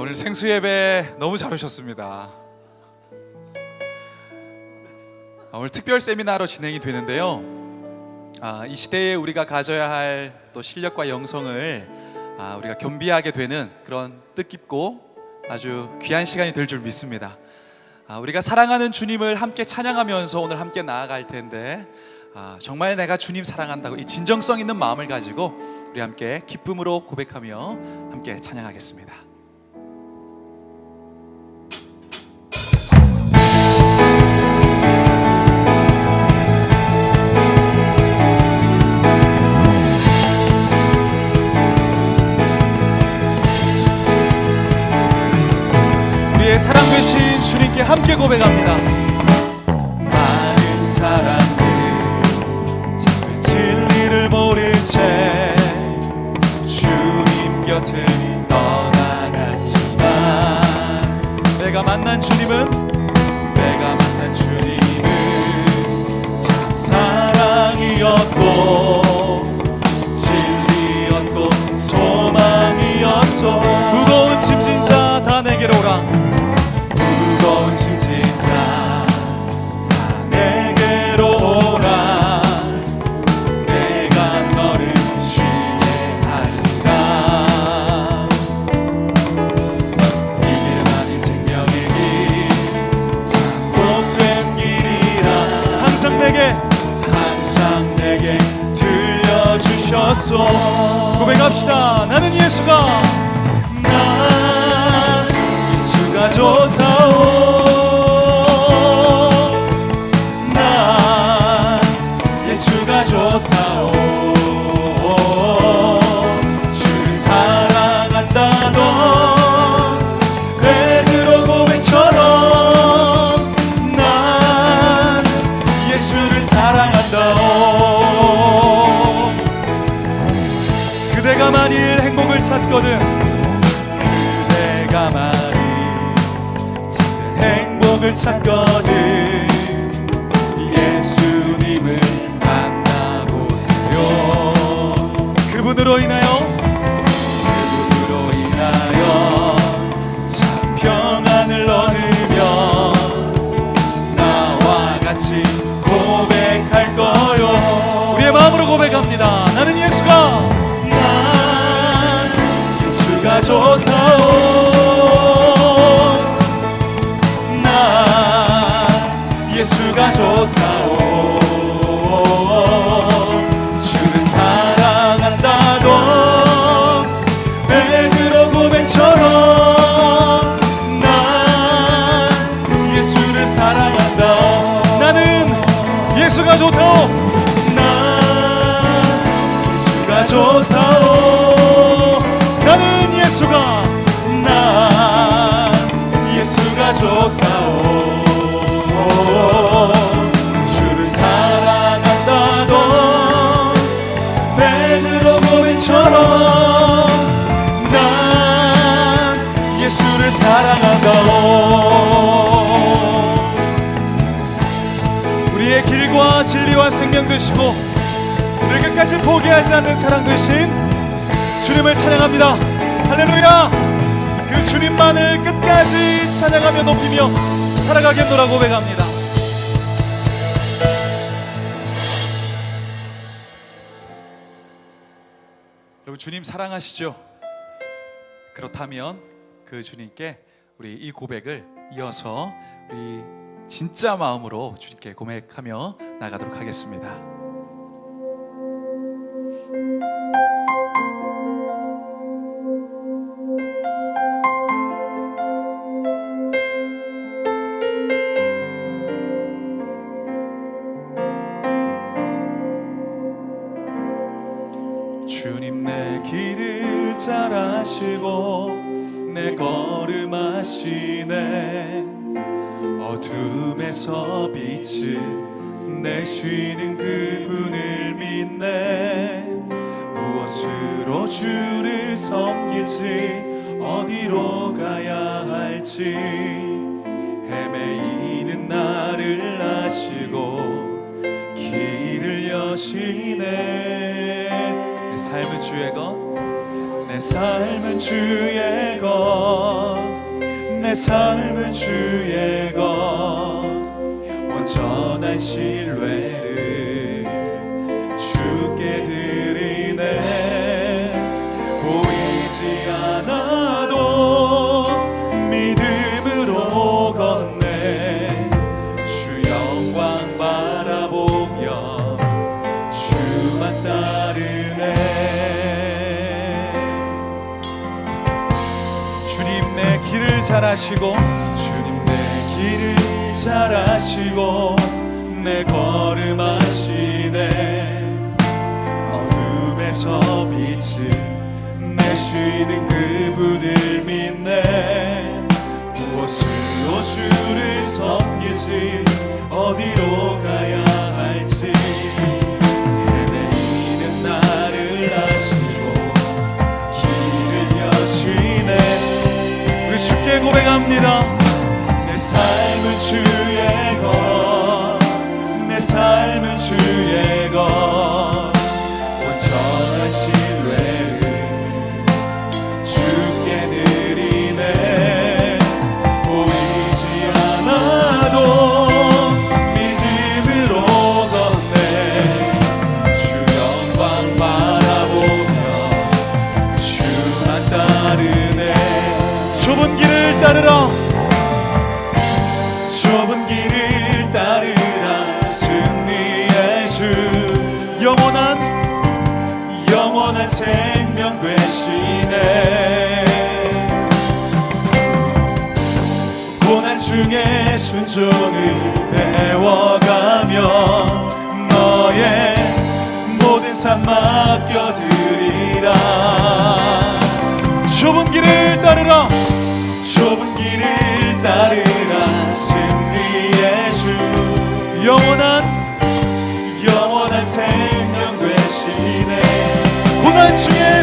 오늘 생수 예배 너무 잘 오셨습니다. 오늘 특별 세미나로 진행이 되는데요. 이 시대에 우리가 가져야 할 또 실력과 영성을 우리가 겸비하게 되는 그런 뜻깊고 아주 귀한 시간이 될 줄 믿습니다. 우리가 사랑하는 주님을 함께 찬양하면서 오늘 함께 나아갈 텐데 정말 내가 주님 사랑한다고 이 진정성 있는 마음을 가지고 우리 함께 기쁨으로 고백하며 함께 찬양하겠습니다. 우리의 사랑 되신 주님께 함께 고백합니다. 많은 사람들 참된 진리를 모른 채 주님 곁을 떠나갔지만 내가 만난 주님은 참 사랑이었고 진리였고 소망이었소. 무거운 짐진 자 다 내게로 오라. 무거운 짐진 자 다 내게로 오라. 내가 너를 쉬게 하리라. 이게만이 생명의 길 참 복된 길이라. 항상 내게 들려주셨소. 고백합시다. 나는 예수가 좋다오. 난 예수가 좋다오. 주를 사랑한다던 베드로 고백처럼 난 예수를 사랑한다오. 그대가 만일 행복을 찾거든 그대가 만일 행복을 찾거든 예수님을 만나보세요. 그분으로 인하여 참 평안을 얻으며 나와 같이 고백할 거요. 우리의 마음으로 고백합니다. 나는 예수가 좋다오. 예수가 좋다오. 주를 사랑한다던 베드로 고백처럼 난 예수를 사랑한다. 나는 예수가 좋다오. 난 예수가 좋다오. 나는 예수가 좋다오. 주를 사랑한다던 베드로 고백처럼 난 예수를 사랑한다오. 우리의 길과 진리와 생명 되시고 우리 끝까지 포기하지 않는 사랑 되신 주님을 찬양합니다. 할렐루야. 그 주님만을 끝까지 찬양하며 높이며 살아가겠노라 고백합니다. 여러분 주님 사랑하시죠? 그렇다면 그 주님께 우리 이 고백을 이어서 우리 진짜 마음으로 주님께 고백하며 나가도록 하겠습니다. 주님 내 길을 잘 아시고 내 걸음 아시네. 어둠에서 빛을 내시는 그분을 믿네. 무엇으로 주를 섬길지 어디로 가야 할지 헤매이는 나를 아시고 길을 여시네. 삶은 주의 것, 내 삶은 주의 것. 삶은 주의 것 온전한 신뢰를 주께 드리네. 보이지 않아도 믿음으로 걷네. 주 영광 바라보며 주만 따르네. 주님 내 길을 잘 아시고 주님 내 길을 잘 아시고 내 걸음 아시네. 어둠에서 빛을 내시는 그분을 믿네. 무엇으로 주를 섬길지 어디로 가야 할지 헤매이는 나를 아시고 길을 여시네. 우리 주께 고백합니다. 내 삶은 주의 것, 내 삶은 주의 것 온전한 신뢰를 주께 드리네. 보이지 않아도 믿음으로 걷네. 주 영광 바라보며 주만 따르네. 좁은 길을 따르라, 좁은 길을 따르라. 승리의 주 영원한 생명 되시네. 고난 중에 순종을 배워가며 너의 모든 삶 맡겨드리라. 좁은 길을 따르라, 좁은 길을 따르라. 승리의 주 영원한 생명 되시네. 고난 중에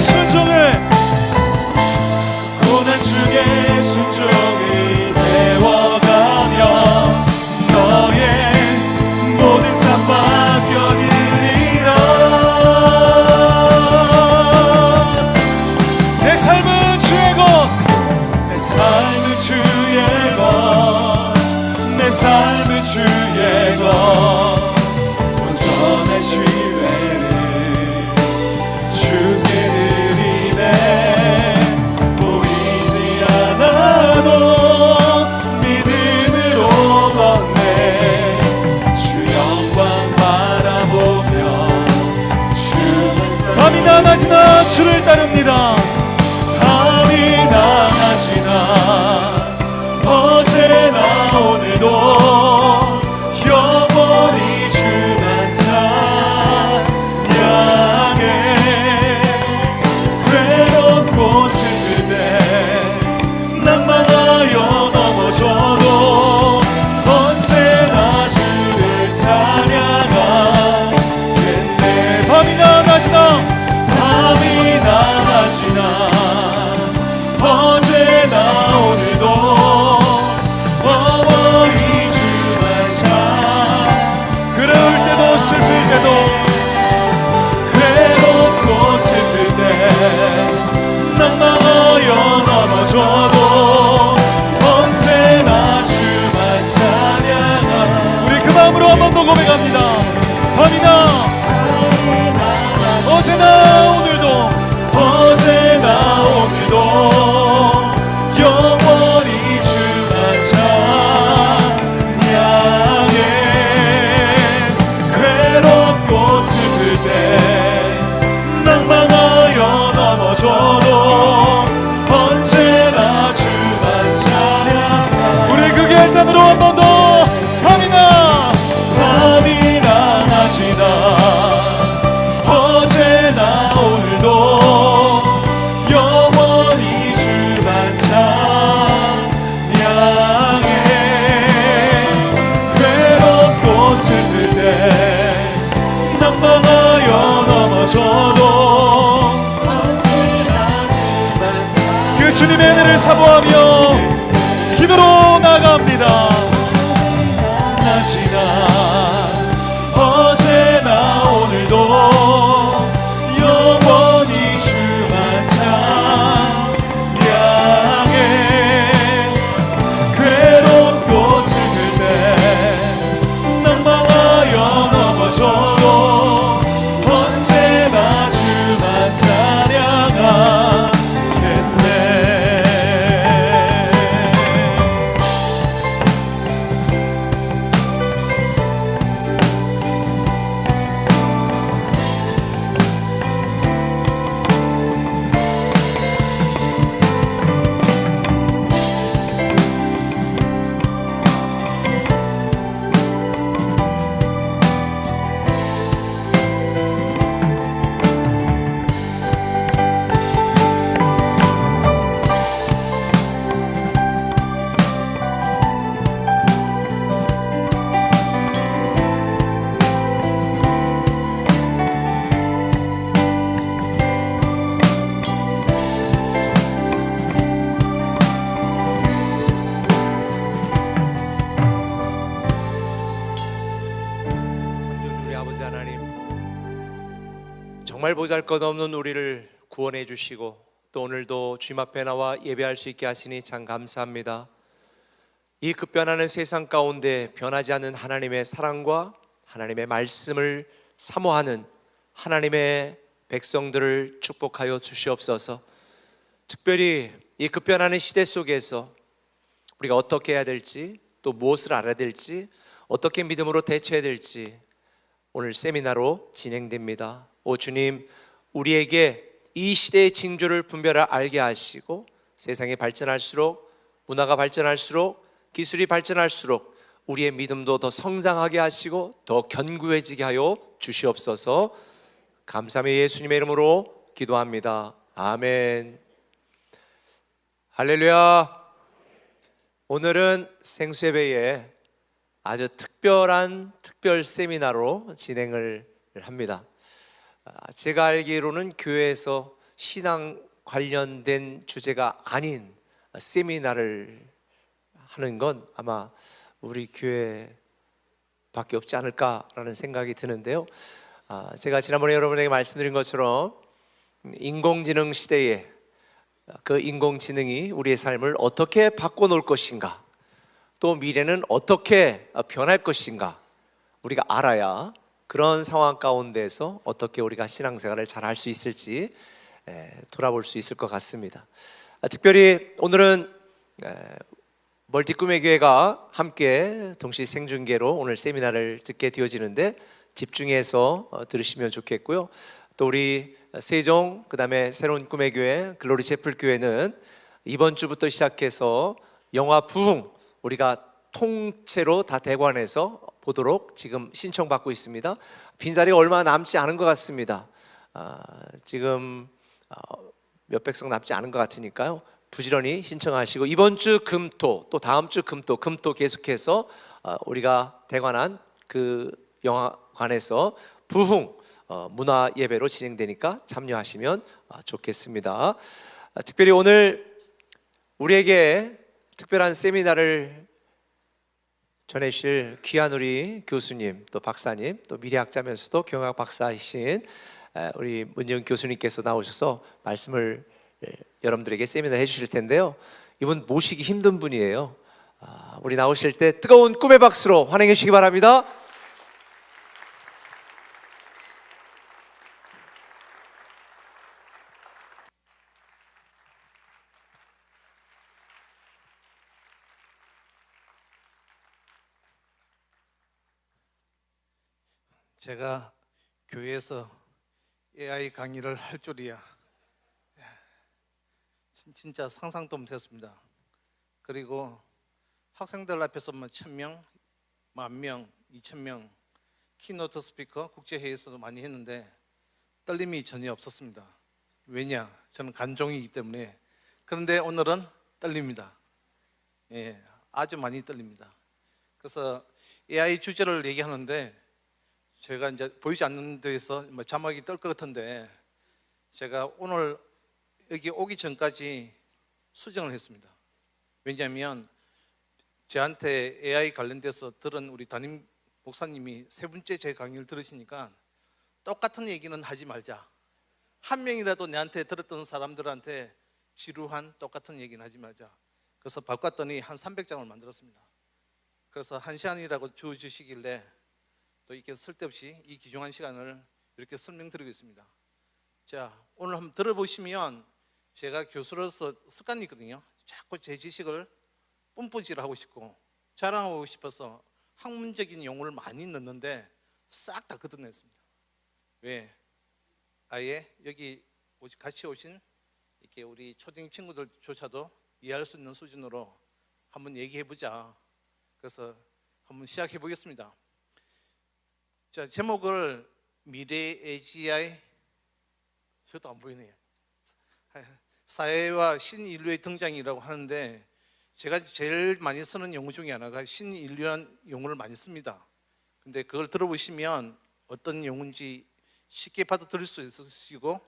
순종을 배워가며 너의 모든 삶 맡겨드리라. 내 삶은 주의 것, 내 삶은 주의 것, 내 삶은 주의 것 온전한 신뢰를 주께 드리네. 보이지 않아도 믿음으로 걷네. 주 영광 바라보며 밤이나 낮이나 주를 따릅니다. 밤이나 낮이나 어제나 오늘도 영원히 주만 찬양해. 괴롭고 슬플 때 낭망하여 넘어져도 언제나 주를 찬양하겠네. 밤이나 낮이나 어제나 오늘도 영원히 주만 찬. 그럴 때도 슬플 때도 괴롭고 슬플 때 낭망하여 넘어져도 언제나 주만 찬양하. 우리 그 마음으로 한 번 더 고백합니다. 밤이나 어제나 오늘도 영원히 주만 찬양해. 괴롭고 슬플 때 낭망하여 넘어져도 언제나 주만 찬양하. 우리 그 결단으로 한 번 더. 밤이나 낮이나 어제나 오늘도 영원히 주만 찬양해. 괴롭고 슬플 때 낭망하여 넘어져도 그 주님의 은혜를 사모하며 기도로 나아갑니다. 낮이나 어제나 오늘도 영원히 주만 찬양해. 정말 보잘것없는 우리를 구원해 주시고 또 오늘도 주님 앞에 나와 예배할 수 있게 하시니 참 감사합니다. 이 급변하는 세상 가운데 변하지 않는 하나님의 사랑과 하나님의 말씀을 사모하는 하나님의 백성들을 축복하여 주시옵소서. 특별히 이 급변하는 시대 속에서 우리가 어떻게 해야 될지, 또 무엇을 알아야 될지, 어떻게 믿음으로 대처해야 될지 오늘 세미나로 진행됩니다. 오 주님, 우리에게 이 시대의 징조를 분별하여 알게 하시고 세상이 발전할수록, 문화가 발전할수록, 기술이 발전할수록 우리의 믿음도 더 성장하게 하시고 더 견고해지게 하여 주시옵소서. 감사함의 예수님의 이름으로 기도합니다. 아멘. 할렐루야. 오늘은 생수예배에 아주 특별한 특별 세미나로 진행을 합니다. 제가 알기로는 교회에서 신앙 관련된 주제가 아닌 세미나를 하는 건 아마 우리 교회밖에 없지 않을까라는 생각이 드는데요. 제가 지난번에 여러분에게 말씀드린 것처럼 인공지능 시대에 그 인공지능이 우리의 삶을 어떻게 바꿔놓을 것인가, 또 미래는 어떻게 변할 것인가 우리가 알아야 그런 상황 가운데서 어떻게 우리가 신앙생활을 잘 할 수 있을지 돌아볼 수 있을 것 같습니다. 특별히 오늘은 멀티 꿈의 교회가 함께 동시 생중계로 오늘 세미나를 듣게 되어지는데 집중해서 들으시면 좋겠고요. 또 우리 세종, 그 다음에 새로운 꿈의 교회, 글로리 채플 교회는 이번 주부터 시작해서 영화 부흥 우리가 통째로 다 대관해서 보도록 지금 신청받고 있습니다. 빈자리가 얼마 남지 않은 것 같습니다. 지금 몇백 석 남지 않은 것 같으니까요. 부지런히 신청하시고 이번 주 금토, 또 다음 주 금토 계속해서 우리가 대관한 그 영화관에서 부흥 문화 예배로 진행되니까 참여하시면 좋겠습니다. 특별히 오늘 우리에게 특별한 세미나를 전해주실 귀한 우리 교수님, 또 박사님, 또 미래학자면서도 경영학 박사이신 우리 문정 교수님께서 나오셔서 말씀을 여러분들에게 세미나를 해주실 텐데요. 이분 모시기 힘든 분이에요. 우리 나오실 때 뜨거운 꿈의 박수로 환영해 주시기 바랍니다. 제가 교회에서 AI 강의를 할 줄이야. 진짜 상상도 못했습니다. 그리고 학생들 앞에서 1,000명, 10,000명, 2,000명 키노트 스피커 국제회의에서도 많이 했는데 떨림이 전혀 없었습니다. 왜냐? 저는 간종이기 때문에. 그런데 오늘은 떨립니다. 아주 많이 떨립니다. 그래서 AI 주제를 얘기하는데 제가 이제 보이지 않는 데에서 자막이 뜰 것 같은데 제가 오늘 여기 오기 전까지 수정을 했습니다. 왜냐하면 저한테 AI 관련돼서 들은 우리 담임 목사님이 세 번째 제 강의를 들으시니까 똑같은 얘기는 하지 말자. 한 명이라도 내한테 들었던 사람들한테 지루한 똑같은 얘기는 하지 말자. 그래서 바꿨더니 한 300장을 만들었습니다. 그래서 1시간이라고 주어주시길래 또 이렇게 쓸데없이 이 귀중한 시간을 이렇게 설명드리고 있습니다. 자, 오늘 한번 들어보시면 제가 교수로서 습관이 있거든요. 자꾸 제 지식을 뿜뿌질하고 싶고 자랑하고 싶어서 학문적인 용어를 많이 넣는데 싹 다 걷어냈습니다. 왜? 아예 여기 같이 오신 이렇게 우리 초등 친구들조차도 이해할 수 있는 수준으로 한번 얘기해보자. 그래서 한번 시작해 보겠습니다. 자, 제목을 미래 AGI, 저도 안 보이네요. 사회와 신인류의 등장이라고 하는데 제가 제일 많이 쓰는 용어 중에 하나가 신인류라는 용어를 많이 씁니다. 근데 그걸 들어보시면 어떤 용어인지 쉽게 받아들일 수 있으시고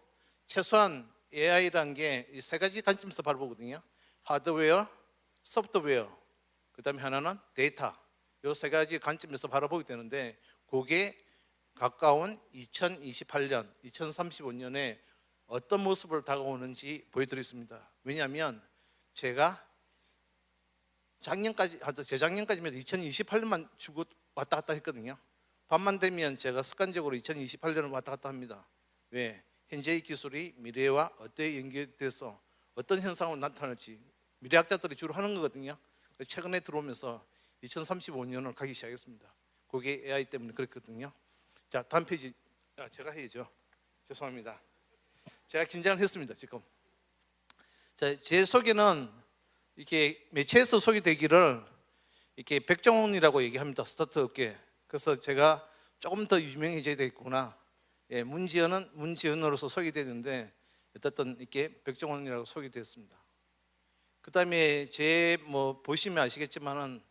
최소한 AI라는 게 이 세 가지 관점에서 바라보거든요. 하드웨어, 소프트웨어, 그 다음에 하나는 데이터. 이 세 가지 관점에서 바라보게 되는데 그게 가까운 2028년, 2035년에 어떤 모습으로 다가오는지 보여드리겠습니다. 왜냐하면 제가 재작년까지만 2028년만 주고 왔다 갔다 했거든요. 밤만 되면 제가 습관적으로 2028년을 왔다 갔다 합니다. 왜? 현재의 기술이 미래와 어떻게 연결돼서 어떤 현상으로 나타날지 미래학자들이 주로 하는 거거든요. 최근에 들어오면서 2035년을 가기 시작했습니다. 그게 AI 때문에 그렇거든요. 자, 다음 페이지. 제가 해야죠. 죄송합니다. 제가 긴장을 했습니다. 지금. 자, 제 소개는 이렇게 매체에서 소개되기를 이렇게 백종원이라고 얘기합니다. 스타트 업계. 그래서 제가 조금 더 유명해져야 되겠구나. 예, 문지연은 문지연으로서 소개되는데 어쨌든 이렇게 백종원이라고 소개됐습니다. 그다음에 제 뭐 보시면 아시겠지만은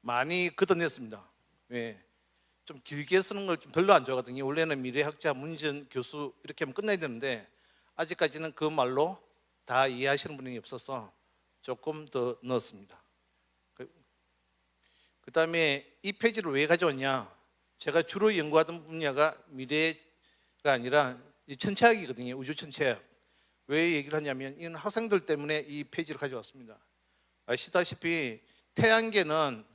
많이 걷어냈습니다. 예, 좀 길게 쓰는 걸 좀 별로 안 좋아하거든요. 원래는 미래학자 문지연 교수 이렇게 하면 끝나야 되는데 아직까지는 그 말로 다 이해하시는 분이 없어서 조금 더 넣었습니다. 그다음에 이 페이지를 왜 가져왔냐? 제가 주로 연구하던 분야가 미래가 아니라 이 천체학이거든요. 우주 천체학. 왜 얘기를 하냐면 이는 학생들 때문에 이 페이지를 가져왔습니다. 아시다시피 태양계는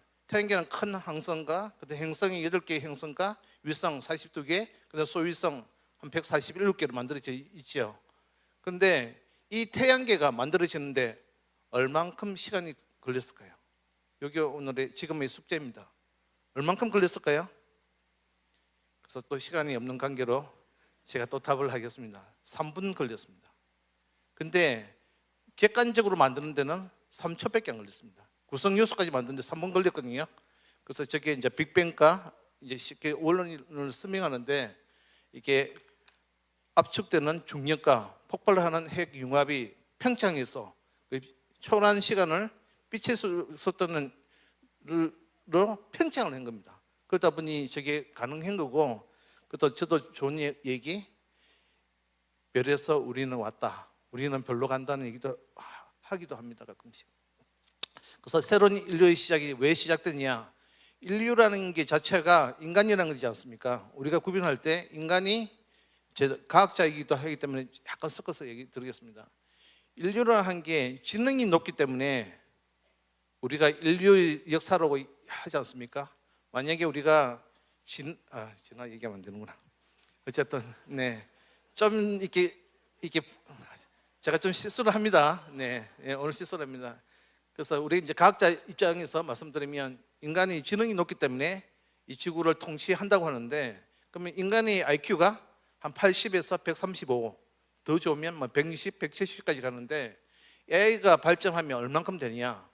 큰 항성과 그다음 행성이 8개의 행성과 위성 42개, 그다음 소위성 한 147개로 만들어져 있죠. 그런데 이 태양계가 만들어지는데 얼만큼 시간이 걸렸을까요? 여기 오늘의 지금의 숙제입니다. 얼만큼 걸렸을까요? 그래서 또 시간이 없는 관계로 제가 또 답을 하겠습니다. 3분 걸렸습니다. 근데 객관적으로 만드는 데는 3초밖에 안 걸렸습니다. 구성 요소까지 만드는데 3분 걸렸거든요. 그래서 저게 이제 빅뱅과 이제 쉽게 원론을 설명하는데 이게 압축되는 중력과 폭발하는 핵 융합이 평창에서 초라한 시간을 빛의 속도로 평창을 한 겁니다. 그러다 보니 저게 가능한 거고, 그것도 저도 좋은 얘기, 별에서 우리는 왔다, 우리는 별로 간다는 얘기도 하기도 합니다, 가끔씩. 그래서 새로운 인류의 시작이 왜 시작됐냐? 인류라는 게 자체가 인간이라는 거지 않습니까? 우리가 구분할 때 인간이 과학자이기도 하기 때문에 약간 섞어서 얘기 드리겠습니다. 인류라는 게 지능이 높기 때문에 우리가 인류의 역사라고 하지 않습니까? 만약에 우리가 지나 얘기하면 안 되는구나. 어쨌든 좀 이렇게 제가 좀 실수를 합니다. 오늘 실수를 합니다. 그래서 우리 이제 과학자 입장에서 말씀드리면 인간이 지능이 높기 때문에 이 지구를 통치한다고 하는데, 그러면 인간의 IQ가 한 80에서 135, 더 좋으면 뭐 160, 170까지 가는데 AI가 발전하면 얼만큼 되냐?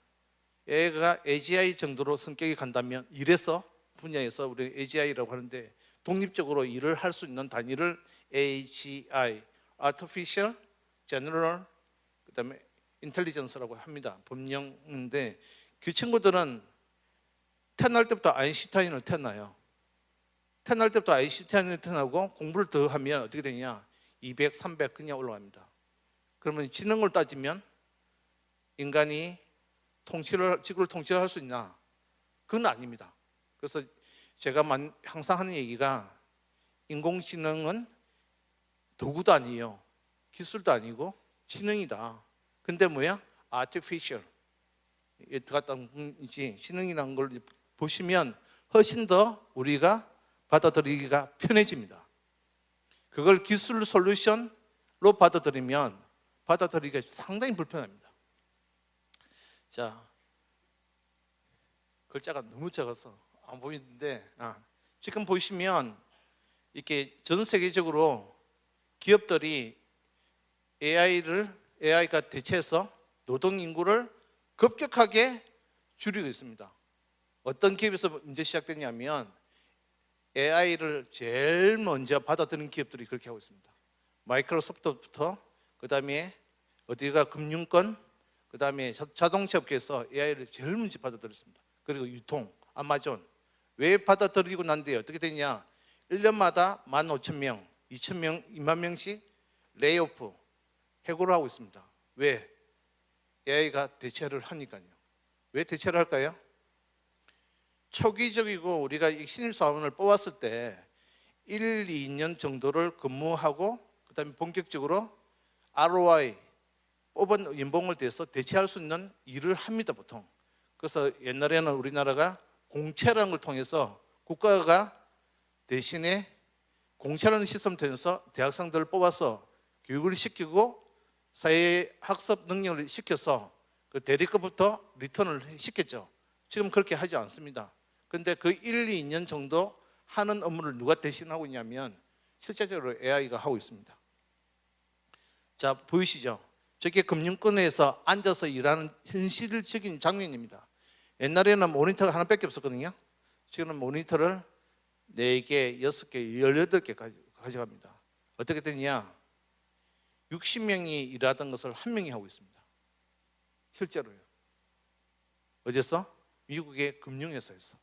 AI가 AGI 정도로 성격이 간다면 일에서 분야에서 우리 AGI라고 하는데 독립적으로 일을 할 수 있는 단위를 AGI, Artificial General, 그다음에 인텔리전스라고 합니다. 법령인데 그 친구들은 태어날 때부터 아인슈타인을 태어나요. 태어날 때부터 아인슈타인을 태어나고 공부를 더 하면 어떻게 되냐? 200, 300 그냥 올라갑니다. 그러면 지능을 따지면 인간이 지구를 통치할 수 있나? 그건 아닙니다. 그래서 제가 항상 하는 얘기가 인공지능은 도구도 아니에요. 기술도 아니고 지능이다. 근데 뭐야? artificial. 들어갔다는 건지 지능이라는 걸 보시면 훨씬 더 우리가 받아들이기가 편해집니다. 그걸 기술 솔루션로 받아들이면 받아들이기가 상당히 불편합니다. 자, 글자가 너무 작아서 안 보이는데 지금 보시면 이렇게 전 세계적으로 기업들이 AI가 대체해서 노동 인구를 급격하게 줄이고 있습니다. 어떤 기업에서 문제 시작됐냐면 AI를 제일 먼저 받아들인 기업들이 그렇게 하고 있습니다. 마이크로소프트부터 그다음에 어디가 금융권, 그다음에 자동차 업계에서 AI를 제일 먼저 받아들였습니다. 그리고 유통, 아마존. 왜 받아들이고 난 뒤에 어떻게 되냐? 1년마다 15,000명, 2,000명, 2만 명씩 레이오프, 해고를 하고 있습니다. 왜? AI가 대체를 하니까요. 왜 대체를 할까요? 초기적이고 우리가 신입사원을 뽑았을 때 1, 2년 정도를 근무하고 그다음에 본격적으로 ROI 뽑은 연봉을 대해서 대체할 수 있는 일을 합니다, 보통. 그래서 옛날에는 우리나라가 공채라는 걸 통해서 국가가 대신에 공채라는 시스템을 통해서 대학생들을 뽑아서 교육을 시키고 사회 학습 능력을 시켜서 그 대리급부터 리턴을 시켰죠. 지금 그렇게 하지 않습니다. 그런데 그 1, 2년 정도 하는 업무를 누가 대신하고 있냐면 실제적으로 AI가 하고 있습니다. 자, 보이시죠? 저게 금융권에서 앉아서 일하는 현실적인 장면입니다. 옛날에는 모니터가 하나밖에 없었거든요. 지금은 모니터를 4개, 6개, 18개 가져갑니다. 어떻게 되냐? 60명이 일하던 것을 1명이 하고 있습니다. 실제로요. 어디서? 미국의 금융회사에서.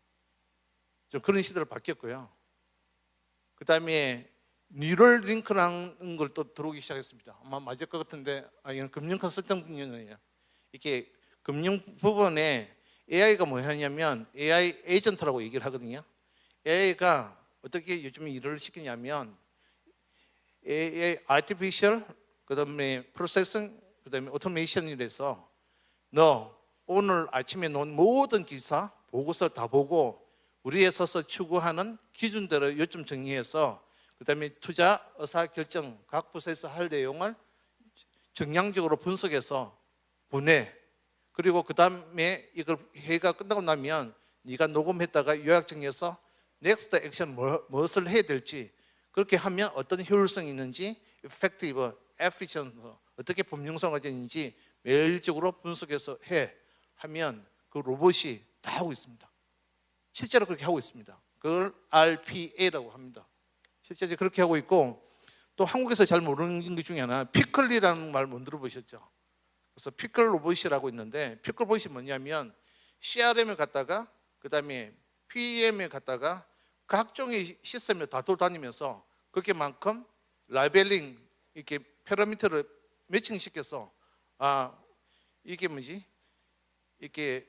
좀 그런 시대로 바뀌었고요. 그 다음에 뉴럴 링크라는 걸 또 들어오기 시작했습니다. 아마 맞을 것 같은데 이건 금융 컨설팅 분야예요. 이게 금융 부분에 AI가 뭐 하냐면 AI 에이전트라고 얘기를 하거든요. AI가 어떻게 요즘 일을 시키냐면 AI artificial 그다음에 프로세싱 그다음에 오토메이션이라서 너 오늘 아침에 놓은 모든 기사 보고서 다 보고 우리 회사에서 추구하는 기준대로 요점 정리해서 그다음에 투자 의사 결정 각 부서에서 할 내용을 정량적으로 분석해서 보내. 그리고 그다음에 이걸 회의가 끝나고 나면 네가 녹음했다가 요약 정리해서 넥스트 액션 무엇을 해야 될지 그렇게 하면 어떤 효율성이 있는지 effective, efficient 어떻게 범용성이 되는지 매일적으로 분석해서 해 하면 그 로봇이 다 하고 있습니다. 실제로 그렇게 하고 있습니다. 그걸 RPA라고 합니다. 실제로 그렇게 하고 있고 또 한국에서 잘 모르는 것 중에 하나 피클리라는 말 못 들어보셨죠? 그래서 피클 로봇이라고 있는데 피클 로봇이 뭐냐면 CRM을 갖다가 그 다음에 PM을 갖다가 각종의 시스템을 다 돌아다니면서 그렇게만큼 라벨링 이렇게 패러미터를 매칭시켜서 이게 뭐지? 이렇게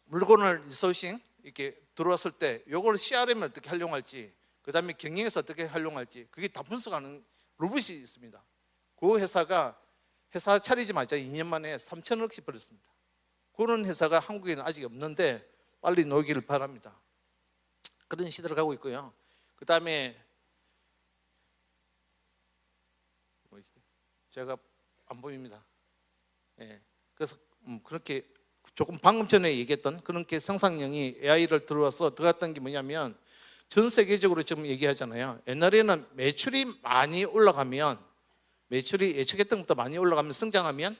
물건을 리소싱 이렇게 들어왔을 때 이걸 CRM을 어떻게 활용할지 그 다음에 경영에서 어떻게 활용할지 그게 다 분석하는 로봇이 있습니다. 그 회사가 회사 차리자마자 2년 만에 3천억씩 벌었습니다. 그런 회사가 한국에는 아직 없는데 빨리 놓기를 바랍니다. 그런 시대를 가고 있고요. 그 다음에 제가 안 보입니다. 그래서 그렇게 조금 방금 전에 얘기했던 그런 게 상상력이 AI를 들어와서 들어갔던 게 뭐냐면 전 세계적으로 지금 얘기하잖아요. 옛날에는 매출이 많이 올라가면 매출이 예측했던 것보다 많이 올라가면 성장하면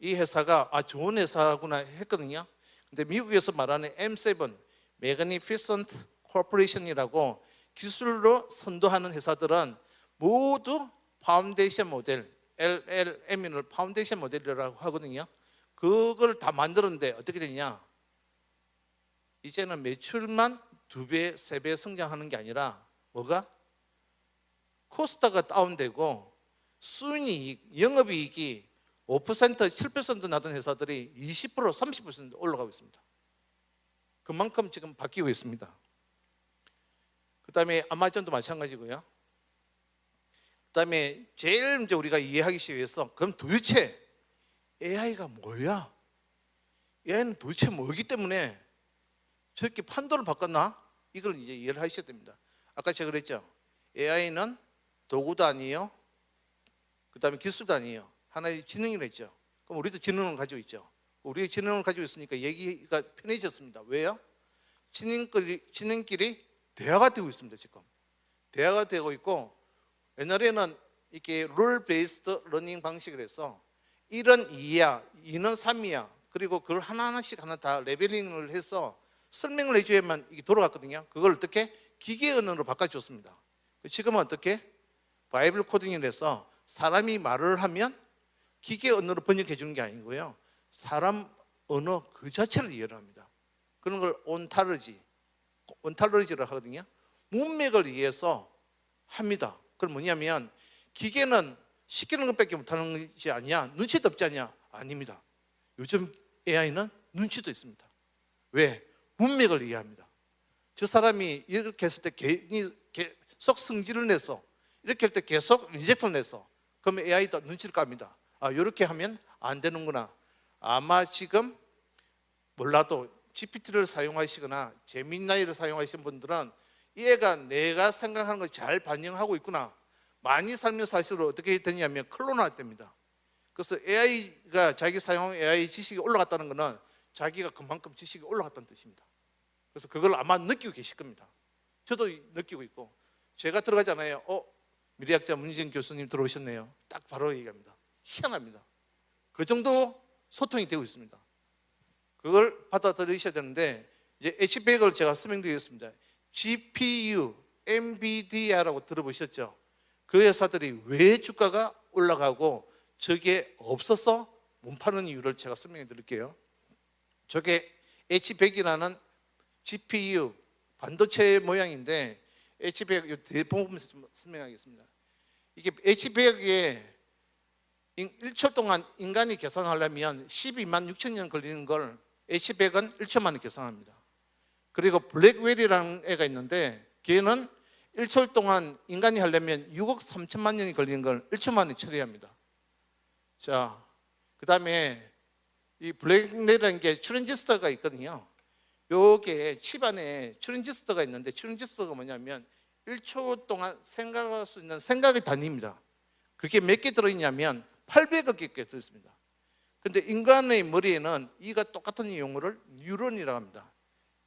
이 회사가 좋은 회사구나 했거든요. 근데 미국에서 말하는 M7 Magnificent Corporation이라고 기술로 선도하는 회사들은 모두 파운데이션 모델 LLM을 파운데이션 모델이라고 하거든요. 그걸 다 만들었는데 어떻게 되냐? 이제는 매출만 2배, 3배 성장하는 게 아니라 뭐가? 코스트가 다운되고 순이익, 영업이익이 5%, 7% 나던 회사들이 20%, 30% 올라가고 있습니다. 그만큼 지금 바뀌고 있습니다. 그 다음에 아마존도 마찬가지고요. 그 다음에 제일 이제 우리가 이해하기 위해서 그럼 도대체 AI가 뭐야? AI는 도대체 뭐기 때문에 저렇게 판도를 바꿨나? 이걸 이제 이해를 하셔야 됩니다. 아까 제가 그랬죠. AI는 도구도 아니에요. 그 다음에 기술도 아니에요. 하나의 지능이라 했죠. 그럼 우리도 지능을 가지고 있죠. 우리의 지능을 가지고 있으니까 얘기가 편해졌습니다. 왜요? 지능끼리 대화가 되고 있습니다. 지금 대화가 되고 있고 옛날에는 이렇게 룰 베이스드 러닝 방식을 해서 1은 2야, 2는 3이야. 그리고 그걸 하나하나씩 다 레벨링을 해서 설명을 해줘야만 이게 돌아갔거든요. 그걸 어떻게? 기계 언어로 바꿔줬습니다. 지금은 어떻게? 바이블 코딩을 해서 사람이 말을 하면 기계 언어로 번역해 주는 게 아니고요. 사람 언어 그 자체를 이해를 합니다. 그런 걸 온탈러지라고 하거든요. 문맥을 이해해서 합니다. 그럼 뭐냐면 기계는 시키는 것밖에 못하는 것이 아니야. 눈치도 없지 않냐? 아닙니다. 요즘 AI는 눈치도 있습니다. 왜? 문맥을 이해합니다. 저 사람이 이렇게 했을 때 괜히 계속 성질을 냈어. 이렇게 할 때 계속 리젝트를 냈어. 그러면 AI도 눈치를 깝니다. 아, 이렇게 하면 안 되는구나. 아마 지금 몰라도 GPT를 사용하시거나 제미나이를 사용하시는 분들은 이 애가 내가 생각하는 걸 잘 반영하고 있구나. 많이 살면 사실은 어떻게 되냐면 클론화 됩니다. 그래서 AI가 자기 사용 AI 지식이 올라갔다는 것은 자기가 그만큼 지식이 올라갔다는 뜻입니다. 그래서 그걸 아마 느끼고 계실 겁니다. 저도 느끼고 있고, 제가 들어가잖아요. 미래학자 문희정 교수님 들어오셨네요. 딱 바로 얘기합니다. 희한합니다. 그 정도 소통이 되고 있습니다. 그걸 받아들이셔야 되는데, 이제 H100을 제가 설명드리겠습니다. GPU, NVIDIA라고 들어보셨죠? 그 회사들이 왜 주가가 올라가고 저게 없어서 못 파는 이유를 제가 설명해 드릴게요. 저게 H100이라는 GPU 반도체 모양인데, H100 뒤에 보면서 좀 설명하겠습니다. 이게 H100에 1초 동안 인간이 계산하려면 12만 6천 년 걸리는 걸 H100은 1초 만에 계산합니다. 그리고 블랙웰이라는 애가 있는데, 걔는 1초 동안 인간이 하려면 6억 3천만 년이 걸리는 걸 1초 만에 처리합니다. 자, 그 다음에 이 블랙웰이라는 게 트랜지스터가 있거든요. 요게 칩 안에 트랜지스터가 있는데, 트랜지스터가 뭐냐면 1초 동안 생각할 수 있는 생각의 단위입니다. 그게 몇 개 들어있냐면 800억 개 들어있습니다. 근데 인간의 머리에는 이가 똑같은 용어를 뉴런이라고 합니다.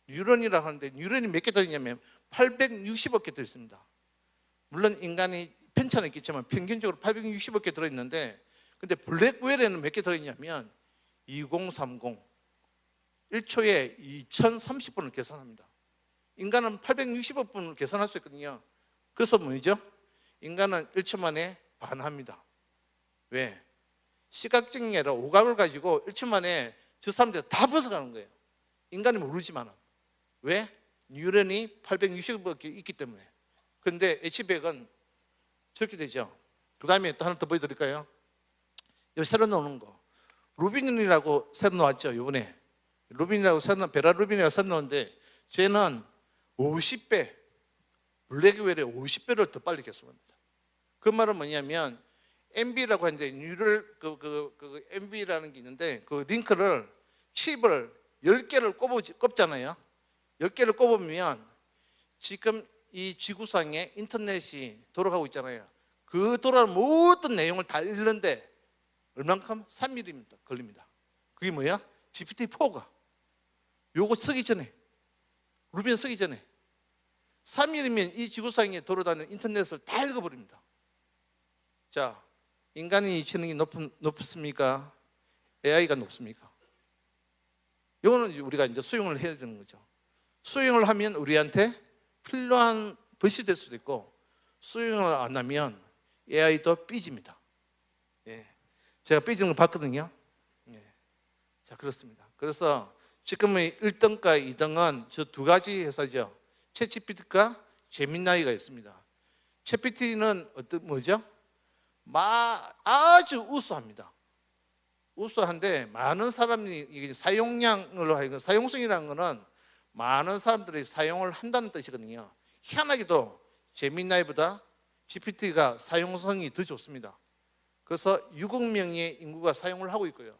뉴런이라고 하는데, 뉴런이 몇 개 들어있냐면 860억 개 들어있습니다. 물론 인간이 편차는 있겠지만 평균적으로 860억 개 들어있는데, 근데 블랙웰에는 몇 개 들어있냐면 2030 1초에 2030분을 계산합니다. 인간은 860억 분을 계산할 수 있거든요. 그래서 뭐죠? 인간은 1초 만에 반합니다. 왜? 시각증예로 오각을 가지고 1초 만에 저 사람들 다 벗어가는 거예요. 인간이 모르지만. 왜? 뉴런이 860억 개 있기 때문에. 그런데 H100은 저렇게 되죠. 그 다음에 또 하나 더 보여드릴까요? 여기 새로 나오는 거, 루빈이라고 새로 나왔죠. 이번에 루빈이라고 베라 루빈이라고 새로 나왔는데, 쟤는 50배, 블랙웰의 50배를 더 빨리 계속합니다. 그 말은 뭐냐면, MB라고 하는데, 뉴럴 MB라는 게 있는데, 그 링크를 칩을 10개를 꼽잖아요. 10개를 꼽으면 지금 이 지구상에 인터넷이 돌아가고 있잖아요. 그 돌아가는 모든 내용을 다 읽는데 얼만큼? 3mm 걸립니다. 그게 뭐야? GPT-4가 요거 쓰기 전에, 루빈 쓰기 전에 3mm면 이 지구상에 돌아다니는 인터넷을 다 읽어버립니다. 자, 인간의 지능이 높습니까? AI가 높습니까? 이거는 우리가 이제 수용을 해야 되는 거죠. 수용을 하면 우리한테 필요한 것이 될 수도 있고, 수용을 안 하면 AI도 삐집니다. 예. 제가 삐지는 거 봤거든요. 예. 자, 그렇습니다. 그래서 지금의 1등과 2등은 저 두 가지 회사죠. 챗GPT과 제미나이가 있습니다. 챗GPT는 뭐죠? 아주 우수합니다. 우수한데, 많은 사람이 사용량으로 하여금, 사용성이라는 것은 많은 사람들이 사용을 한다는 뜻이거든요. 희한하게도 제미나이보다 GPT가 사용성이 더 좋습니다. 그래서 6억 명의 인구가 사용을 하고 있고요.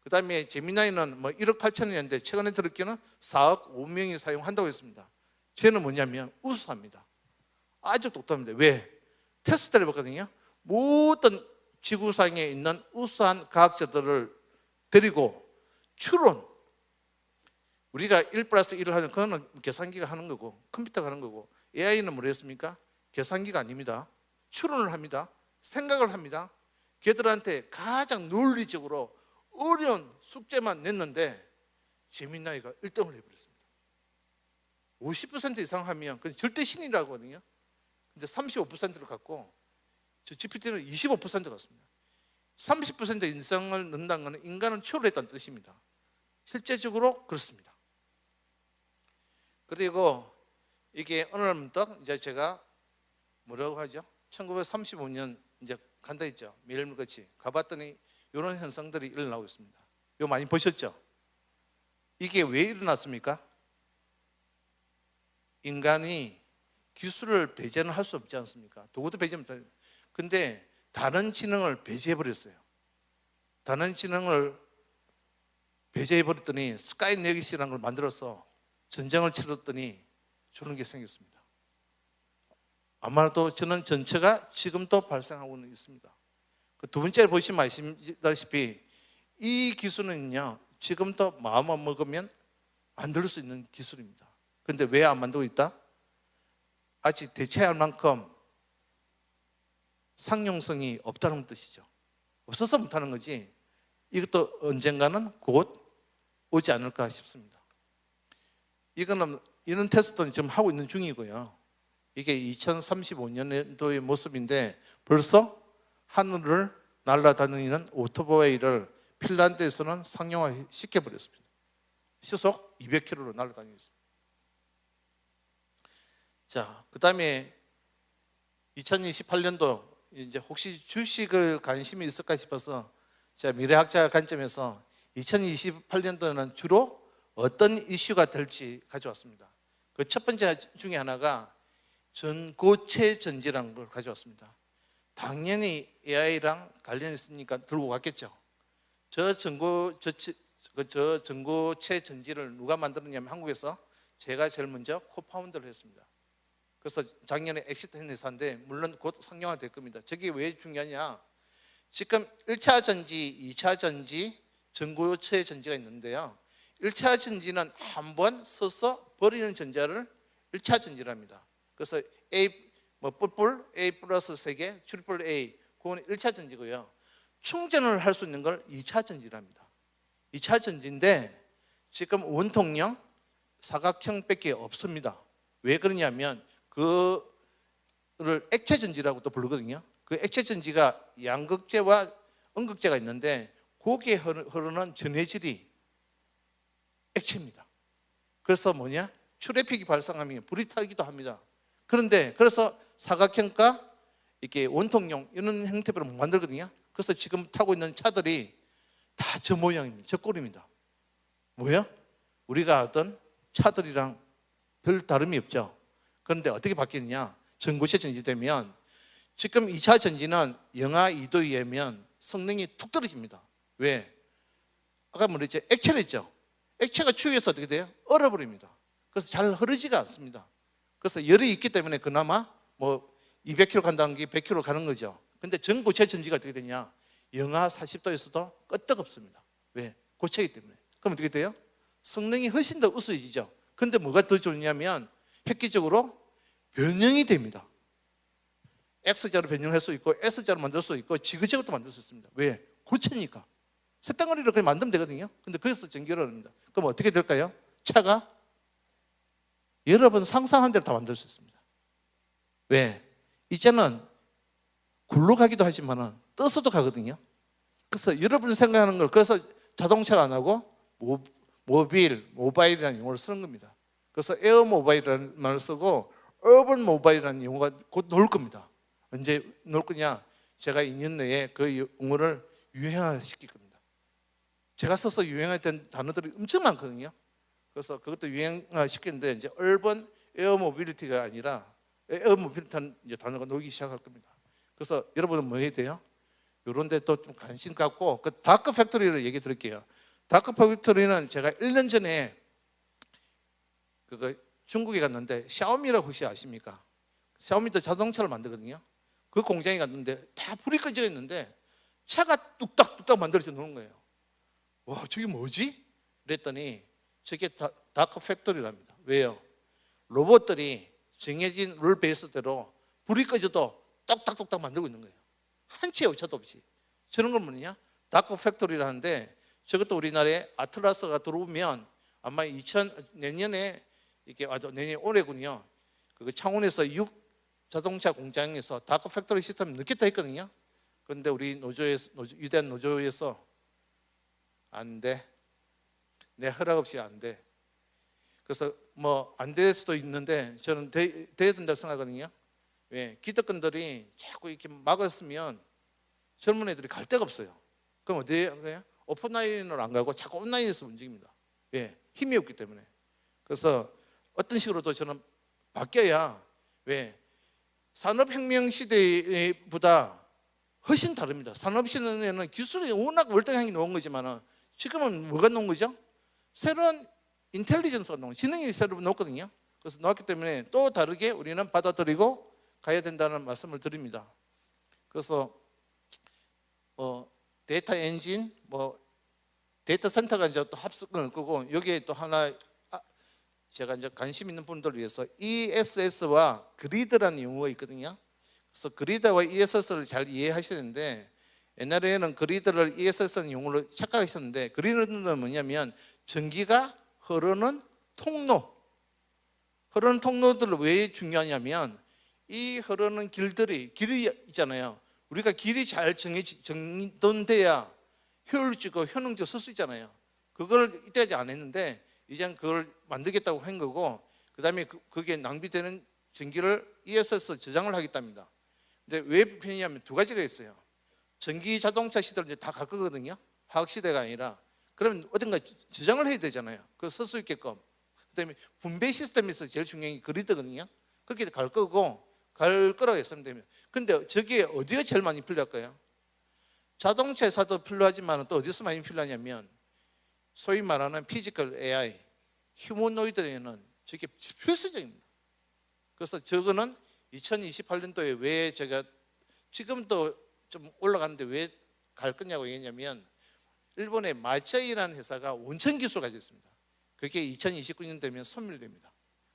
그 다음에 제미나이는 1억 8천이었는데 최근에 들었기는 4억 5명이 사용한다고 했습니다. 쟤는 뭐냐면 우수합니다. 아주 똑똑합니다. 왜? 테스트를 해봤거든요. 모든 지구상에 있는 우수한 과학자들을 데리고 추론, 우리가 1 플러스 1을 하는, 그거는 계산기가 하는 거고 컴퓨터가 하는 거고, AI는 뭐랬습니까? 계산기가 아닙니다. 추론을 합니다. 생각을 합니다. 걔들한테 가장 논리적으로 어려운 숙제만 냈는데 제미나이가 1등을 해버렸습니다. 50% 이상 하면 그건 절대 신이라고 하거든요. 근데 35%를 갖고, 저 GPT는 25% 같습니다. 30% 인상을 넣는다는 것은 인간을 초월했다는 뜻입니다. 실제적으로 그렇습니다. 그리고 이게 어느 날부터 이제 제가 뭐라고 하죠? 1935년 이제 간다 했죠. 매일같이 가봤더니 이런 현상들이 일어나고 있습니다. 이거 많이 보셨죠? 이게 왜 일어났습니까? 인간이 기술을 배제는 할 수 없지 않습니까? 도구도 배제 못해요. 근데 다른 지능을 배제해 버렸어요. 다른 지능을 배제해 버렸더니 스카이 네깃이라는 걸 만들어서 전쟁을 치렀더니 저런 게 생겼습니다. 아마도 저는 전체가 지금도 발생하고는 있습니다. 그 두 번째 보시면 아시다시피 이 기술은요, 지금도 마음만 먹으면 만들 수 있는 기술입니다. 그런데 왜 안 만들고 있다? 아직 대체할 만큼 상용성이 없다는 뜻이죠. 없어서 못하는 거지, 이것도 언젠가는 곧 오지 않을까 싶습니다. 이런 테스트는 지금 하고 있는 중이고요. 이게 2035년도의 모습인데 벌써 하늘을 날아다니는 오토바이를 핀란드에서는 상용화 시켜버렸습니다. 시속 200km로 날아다니고 있습니다. 자, 그 다음에 2028년도 이제 혹시 주식을 관심이 있을까 싶어서 제가 미래학자 관점에서 2028년도에는 주로 어떤 이슈가 될지 가져왔습니다. 그 첫 번째 중에 하나가 전고체 전지라는 걸 가져왔습니다. 당연히 AI랑 관련 있으니까 들고 갔겠죠. 저 전고체 전지를 누가 만들었냐면 한국에서 제가 제일 먼저 코파운드를 했습니다. 그래서 작년에 엑시트한 회사인데 물론 곧 상용화 될 겁니다. 저게 왜 중요하냐? 지금 1차 전지, 2차 전지, 전고체 전지가 있는데요. 1차 전지는 한번 써서 버리는 전자를 1차 전지랍니다. 그래서 뿔뿔 A 플러스 3개, 트리플 A, 그건 1차 전지고요. 충전을 할 수 있는 걸 2차 전지랍니다. 2차 전지인데 지금 원통형 사각형밖에 없습니다. 왜 그러냐면 그를 액체 전지라고 또 부르거든요. 그 액체 전지가 양극재와 음극재가 있는데 거기에 흐르는 전해질이 액체입니다. 그래서 뭐냐? 추래픽이 발생하면 불이 타기도 합니다. 그런데 그래서 사각형과 이렇게 원통형 이런 형태로 만들거든요. 그래서 지금 타고 있는 차들이 다 저 모양입니다. 저 꼴입니다. 뭐야? 우리가 하던 차들이랑 별 다름이 없죠. 그런데 어떻게 바뀌느냐? 전고체 전지되면 지금 2차 전지는 영하 2도 이하면 성능이 툭 떨어집니다. 왜? 아까 말했죠. 액체를 했죠. 액체가 추위해서 어떻게 돼요? 얼어버립니다. 그래서 잘 흐르지가 않습니다. 그래서 열이 있기 때문에 그나마 뭐 200km 간다는 게 100km 가는 거죠. 근데 전고체 전지가 어떻게 되냐? 영하 40도에서도 끄떡없습니다. 왜? 고체이기 때문에. 그럼 어떻게 돼요? 성능이 훨씬 더 우수해지죠. 근데 뭐가 더 좋냐면 획기적으로 변형이 됩니다. X자로 변형할 수 있고 S자로 만들 수 있고 지그재그도 만들 수 있습니다. 왜? 고체니까. 쇳덩어리로 그냥 만들면 되거든요. 근데 거기서 전기를 얻습니다. 그럼 어떻게 될까요? 차가 여러분 상상한 대로 다 만들 수 있습니다. 왜? 이제는 굴러가기도 하지만 떠서도 가거든요. 그래서 여러분이 생각하는 걸, 그래서 자동차를 안 하고 모바일이라는 용어를 쓰는 겁니다. 그래서 에어모바일이라는 말을 쓰고 어번 모바일이라는 용어가 곧 나올 겁니다. 언제 나올 거냐? 제가 2년 내에 그 용어를 유행화시킬 겁니다. 제가 써서 유행했던 단어들이 엄청 많거든요. 그래서 그것도 유행화시키는데 이제 얼번 에어모빌리티가 아니라 에어모빌리티라는 단어가 나오기 시작할 겁니다. 그래서 여러분은 뭐 해야 돼요? 이런 데 또 좀 관심 갖고 그 다크 팩토리를 얘기 드릴게요. 다크 팩토리는 제가 1년 전에 중국에 갔는데 샤오미라고 혹시 아십니까? 샤오미도 자동차를 만들거든요. 그 공장에 갔는데 다 불이 꺼져 있는데 차가 뚝딱뚝딱 만들어져 놓은 거예요. 와, 저게 뭐지? 그랬더니 저게 다크 팩토리랍니다. 왜요? 로봇들이 정해진 룰 베이스대로 불이 꺼져도 똑딱똑딱 만들고 있는 거예요. 한 채의 오차도 없이. 저런 건 뭐냐? 다크 팩토리라는데 저것도 우리나라에 아틀라스가 들어오면 아마 내년에 이렇게 내년 올해군요. 그 창원에서 6 자동차 공장에서 다크 팩토리 시스템을 넣겠다 했거든요. 그런데 우리 위대한 노조에서 안 돼. 내 허락 없이 안 돼. 그래서 뭐 안 될 수도 있는데 저는 돼야 된다 생각하거든요. 왜? 기득권들이 자꾸 이렇게 막았으면 젊은 애들이 갈 데가 없어요. 그럼 어디에 그래요? 오프라인으로 안 가고 자꾸 온라인에서 움직입니다. 왜? 힘이 없기 때문에. 그래서 어떤 식으로도 저는 바뀌어야 왜? 산업혁명 시대보다 훨씬 다릅니다. 산업시대에는 기술이 워낙 월등하게 놓은 거지만 지금은 뭐가 놓은 거죠? 새로운 인텔리전스가 놓은, 지능이 새로 놓거든요. 그래서 놓았기 때문에 또 다르게 우리는 받아들이고 가야 된다는 말씀을 드립니다. 그래서 데이터 엔진, 데이터 센터가 이제 또 합성을 끄고 여기에 또 하나 제가 이제 관심 있는 분들을 위해서 ESS와 그리드라는 용어가 있거든요. 그래서 그리드와 ESS를 잘 이해하셔야 되는데 옛날에는 그리드를 ESS라는 용어로 착각하셨는데 그리드는 뭐냐면 전기가 흐르는 통로들을 왜 중요하냐면 이 흐르는 길이 있잖아요. 우리가 길이 잘 정돈돼야 효율적이고 효능적으로 쓸 수 있잖아요. 그걸 이때까지 안 했는데 이제는 그걸 만들겠다고 한 거고, 그 다음에 그게 낭비되는 전기를 ESS 저장을 하겠답니다. 근데 왜 편이냐면 두 가지가 있어요. 전기 자동차 시대를 이제 다 갈 거거든요. 화학 시대가 아니라. 그러면 어딘가 저장을 해야 되잖아요. 그걸 쓸 수 있게끔. 그다음에 분배 시스템에서 제일 중요한 게 그리드거든요. 그렇게 갈 거고 갈 거라고 했습니다. 근데 저게 어디가 제일 많이 필요할까요? 자동차 회사도 필요하지만 또 어디서 많이 필요하냐면 소위 말하는 피지컬 AI, 휴머노이드에는 저게 필수적입니다. 그래서 저거는 2028년도에 왜 제가 지금도 좀 올라가는데 왜 갈 거냐고 얘기했냐면 일본의 마차이라는 회사가 원천 기술을 가지고 있습니다. 그게 2029년 되면 소멸됩니다.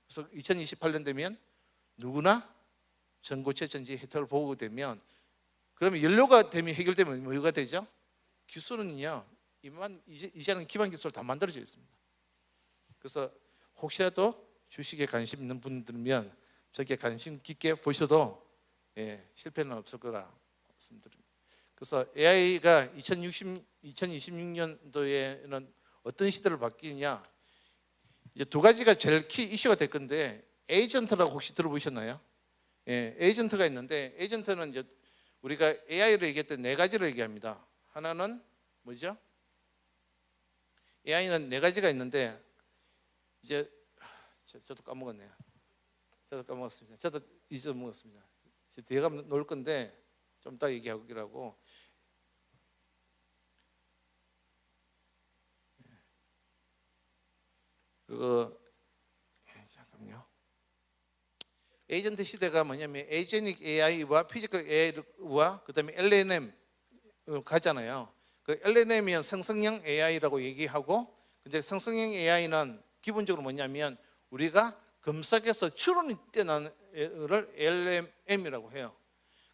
그래서 2028년 되면 누구나 전고체 전지 혜택을 보고 되면 그러면 연료가 되면 해결되면 뭐가 되죠? 기술은요 이제는 기반 기술 다 만들어져 있습니다. 그래서 혹시라도 주식에 관심 있는 분들면 저게 관심 깊게 보셔도 실패는 없을 거라 말씀드립니다. 그래서 AI가 2026년도에는 어떤 시대를 바뀌느냐, 이제 두 가지가 제일 키 이슈가 될 건데 에이전트라고 혹시 들어보셨나요? 에이전트가 있는데 에이전트는 이제 우리가 AI로 얘기할 때 네 가지를 얘기합니다. 하나는 뭐죠? AI는 네 가지가 있는데 이제 저도 까먹었네요. 저도 까먹었습니다. 저도 잊어먹었습니다. 뒤에 가면 놓을 건데 좀 이따 얘기하기라고. 잠깐만요. 에이전트 시대가 뭐냐면 에이제닉 AI와 피지컬 AI와 그다음에 LLM 가잖아요. 그 LLM이면 생성형 AI라고 얘기하고, 근데 생성형 AI는 기본적으로 뭐냐면 우리가 검색해서 추론이 뛰어난 애를 LLM이라고 해요.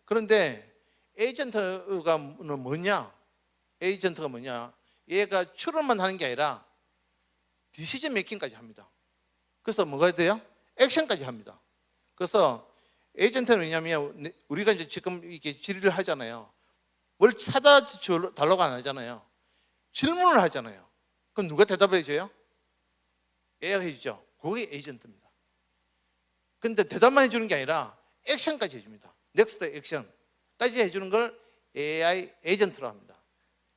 그런데 에이전트가 뭐냐? 에이전트가 뭐냐? 얘가 추론만 하는 게 아니라 디시전 메이킹까지 합니다. 그래서 뭐가 돼요? 액션까지 합니다. 그래서 에이전트는 뭐냐면 우리가 이제 지금 이렇게 질의를 하잖아요. 뭘 찾아달라고 안 하잖아요. 질문을 하잖아요. 그럼 누가 대답해 줘요? AI가 해주죠. 그게 에이전트입니다. 근데 대답만 해주는 게 아니라 액션까지 해줍니다. 넥스트 액션까지 해주는 걸 AI 에이전트라고 합니다.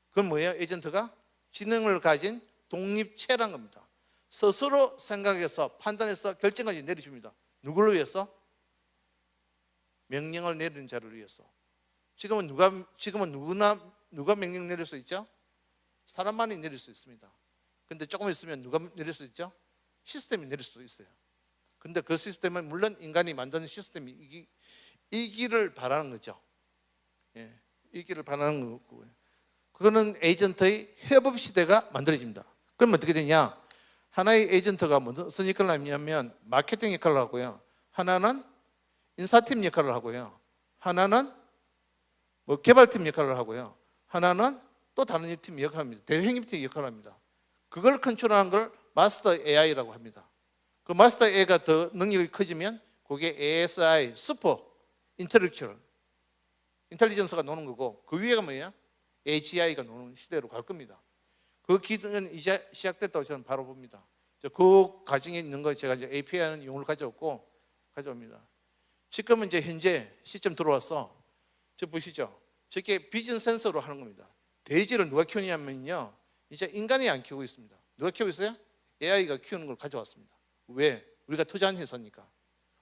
그건 뭐예요? 에이전트가 지능을 가진 독립체라는 겁니다. 스스로 생각해서 판단해서 결정까지 내려줍니다. 누구를 위해서? 명령을 내리는 자를 위해서. 지금은 누가 명령 내릴 수 있죠? 사람만이 내릴 수 있습니다. 근데 조금 있으면 누가 내릴 수 있죠? 시스템이 내릴 수도 있어요. 근데 그 시스템은 물론 인간이 만드는 시스템이 이기를 바라는 거죠. 이기를 바라는 거고요. 그거는 에이전트의 협업 시대가 만들어집니다. 그럼 어떻게 되냐? 하나의 에이전트가 무슨 역할을 하냐면 마케팅 역할을 하고요. 하나는 인사팀 역할을 하고요. 하나는 개발팀 역할을 하고요. 하나는 또 다른 팀 역할을 합니다. 대행팀 역할을 합니다. 그걸 컨트롤하는 걸 마스터 AI라고 합니다. 그 마스터 AI가 더 능력이 커지면 그게 ASI, 슈퍼 인텔리전스가 노는 거고, 그 위에가 뭐예요? AGI가 노는 시대로 갈 겁니다. 그 기능은 이제 시작됐다고 저는 바로 봅니다. 그 과정에 있는 거 제가 이제 API라는 용어를 가져옵니다. 지금은 이제 현재 시점 들어와서 저 보시죠. 저게 비전 센서로 하는 겁니다. 돼지를 누가 키우냐면요, 이제 인간이 안 키우고 있습니다. 누가 키우고 있어요? AI가 키우는 걸 가져왔습니다. 왜? 우리가 투자한 회사니까.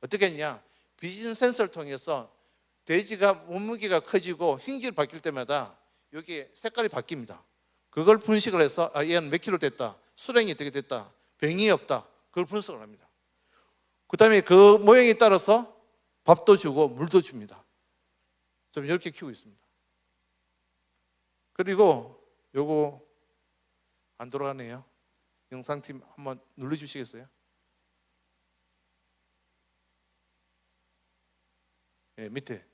어떻게 했냐? 비전 센서를 통해서 돼지가 몸무게가 커지고 흰기를 바뀔 때마다 여기 색깔이 바뀝니다. 그걸 분식을 해서 얘는 몇 킬로 됐다, 수량이 어떻게 됐다, 병이 없다, 그걸 분석을 합니다. 그 다음에 그 모양에 따라서 밥도 주고 물도 줍니다. 좀 이렇게 키우고 있습니다. 그리고 요거 안 돌아가네요. 영상팀 한번 눌러주시겠어요? 네, 밑에.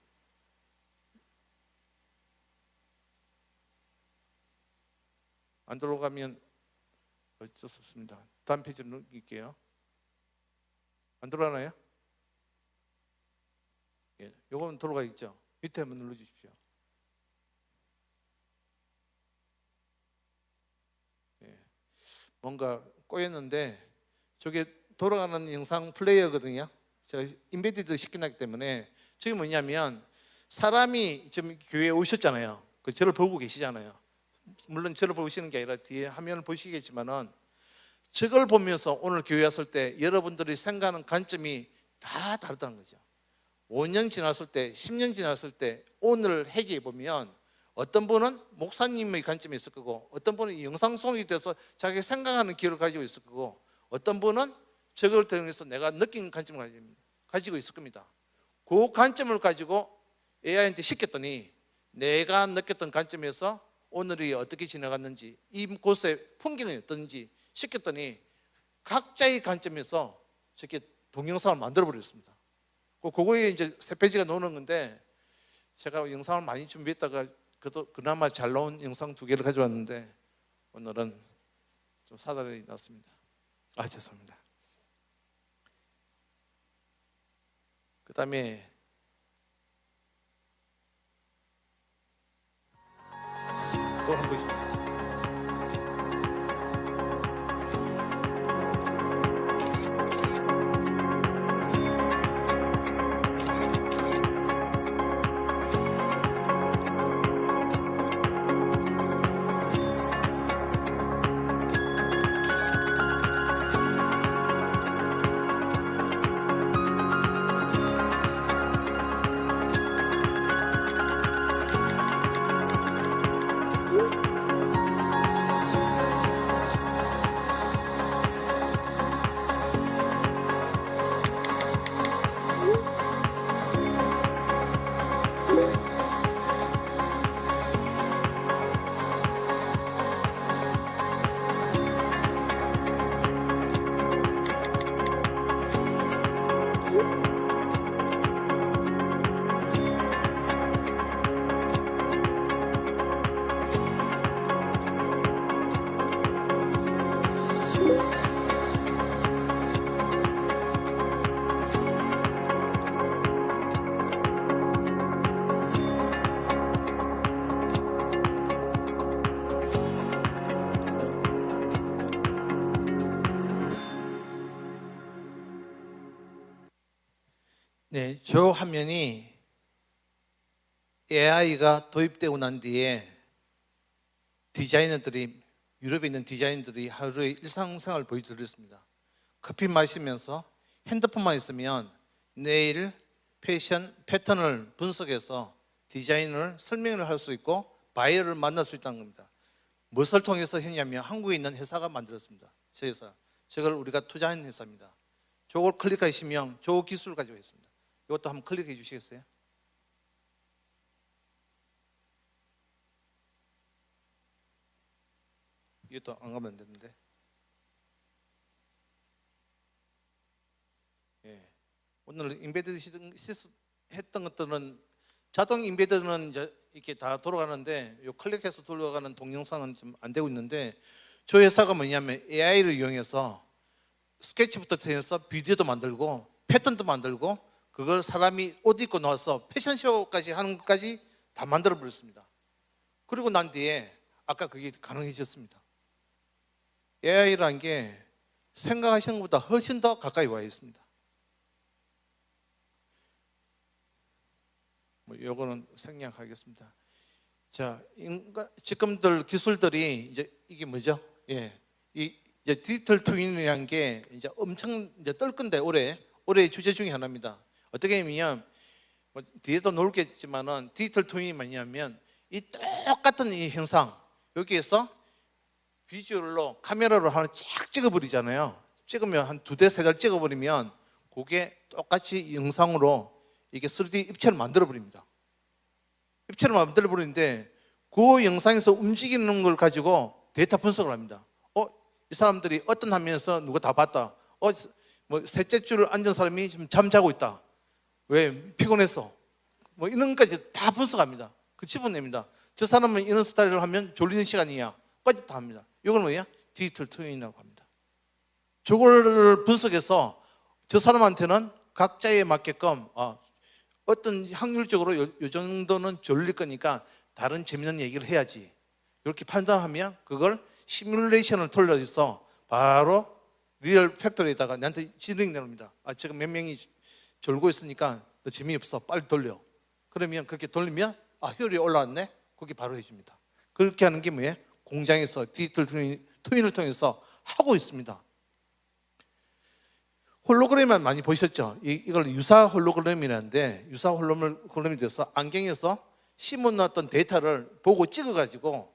안 돌아가면 어쩔 수 없습니다. 다음 페이지로 넘길게요. 안 돌아가나요? 예, 요거는 돌아가 있죠. 밑에 한번 눌러주십시오. 예, 뭔가 꼬였는데 저게 돌아가는 영상 플레이어거든요. 제가 인베디드 시켜놨기 때문에 저게 뭐냐면 사람이 지금 교회에 오셨잖아요. 그 저를 보고 계시잖아요. 물론 저를 보시는 게 아니라 뒤에 화면을 보시겠지만은 저걸 보면서 오늘 교회 왔을 때 여러분들이 생각하는 관점이 다 다르다는 거죠. 5년 지났을 때, 10년 지났을 때 오늘 회개해 보면 어떤 분은 목사님의 관점이 있을 거고, 어떤 분은 영상 속에 대해서 자기 생각하는 기회를 가지고 있을 거고, 어떤 분은 저걸 통해서 내가 느낀 관점을 가지고 있을 겁니다. 그 관점을 가지고 AI한테 시켰더니 내가 느꼈던 관점에서 오늘이 어떻게 지나갔는지, 이곳의 풍경이 어떤지 시켰더니 각자의 관점에서 저렇게 동영상을 만들어 버렸습니다. 그거에 이제 세 페이지가 나오는 건데, 제가 영상을 많이 준비했다가 그나마 잘 나온 영상 2개를 가져왔는데 오늘은 좀 사달이 났습니다. 죄송합니다. 그 다음에 또 한 번 보십시오. 네, 저 화면이 AI가 도입되고 난 뒤에 디자이너들이, 유럽에 있는 디자이너들이 하루의 일상생활을 보여드렸습니다. 커피 마시면서 핸드폰만 있으면 내일 패션 패턴을 분석해서 디자인을 설명을 할 수 있고 바이어를 만날 수 있다는 겁니다. 무엇을 통해서 했냐면 한국에 있는 회사가 만들었습니다. 저 회사, 저걸 우리가 투자한 회사입니다. 저걸 클릭하시면 저 기술을 가지고 있습니다. 이것도 한번 클릭해 주시겠어요? 이것도 안 가면 안 되는데. 예. 오늘 인베디드 했던 것들은 자동 인베디드는 이제 이렇게 다 돌아가는데, 요 클릭해서 돌아가는 동영상은 지금 안 되고 있는데, 저 회사가 뭐냐면 AI를 이용해서 스케치부터 해서 비디오도 만들고 패턴도 만들고, 그걸 사람이 옷 입고 나와서 패션쇼까지 하는 것까지 다 만들어 버렸습니다. 그리고 난 뒤에 아까 그게 가능해졌습니다. AI라는 게 생각하시는 것보다 훨씬 더 가까이 와 있습니다. 요거는 생략하겠습니다. 자, 지금들 기술들이 이제 이게 뭐죠? 예, 이제 디지털 트윈이라는 게 이제 엄청 이제 뜰 건데 올해 주제 중에 하나입니다. 어떻게 하면 뭐 뒤에도 놀겠지만은 디지털 트윈이 뭐냐면 이 똑같은 이 형상 여기에서 비주얼로 카메라로 하나 쫙 찍어버리잖아요. 찍으면 한 2대 3달 찍어버리면 그게 똑같이 영상으로 이게 3D 입체를 만들어 버립니다. 입체를 만들어 버리는데 그 영상에서 움직이는 걸 가지고 데이터 분석을 합니다. 이 사람들이 어떤 화면에서 누가 다 봤다. 뭐 셋째 줄 앉은 사람이 지금 잠자고 있다. 왜? 피곤했어. 뭐 이런 것까지 다 분석합니다. 그 집어냅니다. 저 사람은 이런 스타일을 하면 졸리는 시간이야. 까지 다 합니다. 이걸 뭐야? 디지털 트윈이라고 합니다. 저걸 분석해서 저 사람한테는 각자에 맞게끔 어떤 확률적으로 요 정도는 졸릴 거니까 다른 재밌는 얘기를 해야지. 이렇게 판단하면 그걸 시뮬레이션을 돌려서 바로 리얼 팩토리에다가 나한테 지능 내놓습니다. 지금 몇 명이 졸고 있으니까 너 재미없어. 빨리 돌려. 그러면 그렇게 돌리면 효율이 올라왔네. 그게 바로 해줍니다. 그렇게 하는 게 뭐예요? 공장에서 디지털 트윈을 통해서 하고 있습니다. 홀로그램을 많이 보셨죠? 이걸 유사 홀로그램이라는데 유사 홀로그램이 돼서 안경에서 심어놨던 데이터를 보고 찍어가지고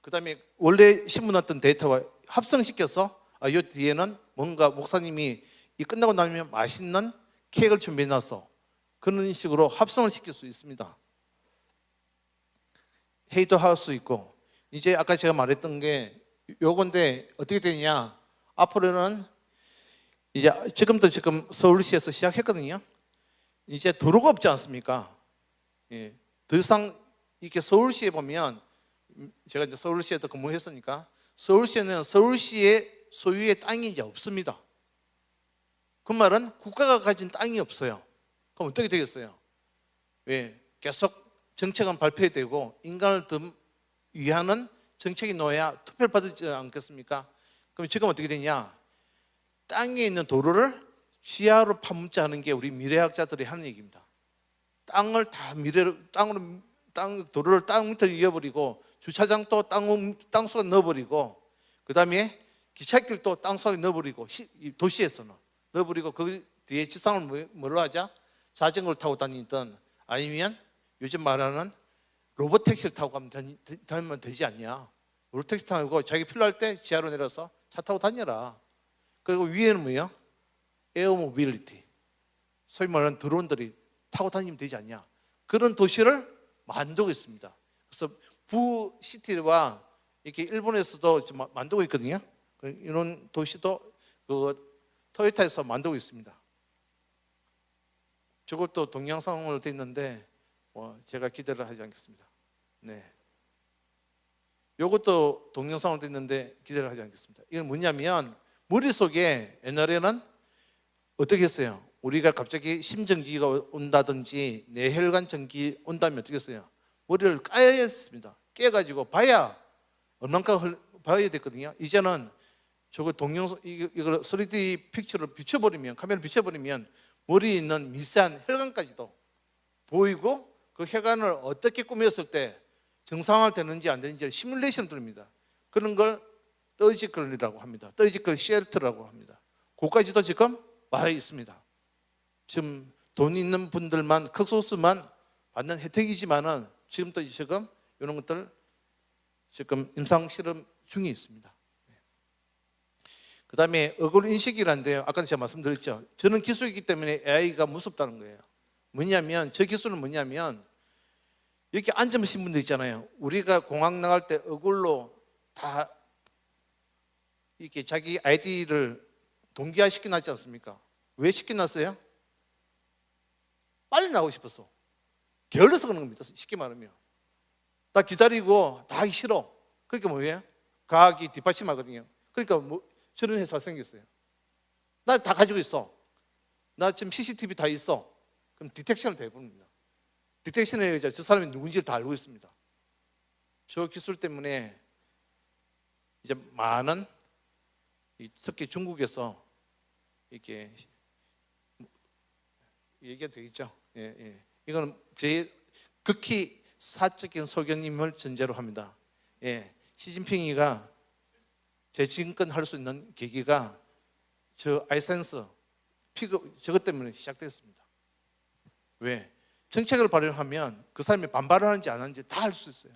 그 다음에 원래 심어놨던 데이터와 합성시켜서 이 뒤에는 뭔가 목사님이 이 끝나고 나면 맛있는 케이크를 준비해놨어. 그런 식으로 합성을 시킬 수 있습니다. 회의도 할 수 있고 이제 아까 제가 말했던 게 요건데 어떻게 되냐 앞으로는 이제 지금 서울시에서 시작했거든요. 이제 도로가 없지 않습니까? 더 이상 이렇게 서울시에 보면 제가 이제 서울시에도 근무했으니까 서울시에는 서울시의 소유의 땅이 이제 없습니다. 그 말은 국가가 가진 땅이 없어요. 그럼 어떻게 되겠어요? 왜? 계속 정책은 발표되고 인간을 더 위하는 정책이 놓여야 투표를 받지 않겠습니까? 그럼 지금 어떻게 되냐? 땅에 있는 도로를 지하로 파묻자 하는 게 우리 미래학자들이 하는 얘기입니다. 땅을 다 도로를 땅 밑에 이어버리고 주차장도 땅속에 넣어버리고 그 다음에 기찻길도 땅속에 넣어버리고 도시에서는 넣어버리고 그 뒤에 지상을 뭘로 하자? 자전거를 타고 다니든 아니면 요즘 말하는 로봇 택시를 타고 다니면 되지 않냐? 로봇 택시 타고 자기 필요할 때 지하로 내려서 차 타고 다녀라. 그리고 위에는 뭐예요? 에어 모빌리티. 소위 말하는 드론들이 타고 다니면 되지 않냐? 그런 도시를 만들고 있습니다. 그래서 부시티와 이렇게 일본에서도 지금 만들고 있거든요. 이런 도시도 토요타에서 만들고 있습니다. 저것도 동영상으로 돼 있는데 제가 기대를 하지 않겠습니다. 네. 이것도 동영상으로 돼 있는데 기대를 하지 않겠습니다. 이건 뭐냐면 머릿속에 옛날에는 어떻게 했어요? 우리가 갑자기 심정지가 온다든지 뇌혈관 전기 온다면 어떻게 했어요? 머리를 까야 했습니다. 깨가지고 봐야 얼만큼 봐야 됐거든요. 이제는 저거 동영상 이걸 3D 픽처를 비춰버리면 카메라 비춰버리면 머리에 있는 미세한 혈관까지도 보이고 그 혈관을 어떻게 꾸몄을 때 정상화되는지 안 되는지 시뮬레이션 돌립니다. 그런 걸 서지컬이라고 합니다. 서지컬 쉘터라고 합니다. 그까지도 지금 와 있습니다. 지금 돈 있는 분들만 극소수만 받는 혜택이지만은 지금도 지금 이런 것들 지금 임상 실험 중에 있습니다. 그 다음에 얼굴 인식이란데요. 아까 제가 말씀드렸죠. 저는 기술이기 때문에 AI가 무섭다는 거예요. 뭐냐면 저 기술은 뭐냐면 이렇게 앉으신 분들 있잖아요. 우리가 공항 나갈 때 얼굴로 다 이렇게 자기 아이디를 동기화 시켜놨지 않습니까? 왜 시켜놨어요? 빨리 나오고 싶었어. 게을러서 그런 겁니다. 쉽게 말하면 나 기다리고 다 하기 싫어. 그러니까 뭐예요? 과학이 뒷받침하거든요. 그러니까 저런 회사 생겼어요. 나 다 가지고 있어. 나 지금 CCTV 다 있어. 그럼 디텍션을 대부분입니다. 디텍션에 의해서 저 사람이 누군지를 다 알고 있습니다. 저 기술 때문에 이제 많은 특히 중국에서 이렇게 얘기가 되겠죠. 이거는 제 극히 사적인 소견임을 전제로 합니다. 시진핑이가 재집권 할 수 있는 계기가 저 아이센스 픽업 저것 때문에 시작됐습니다. 왜? 정책을 발효하면 그 사람이 반발을 하는지 안 하는지 다 알 수 있어요.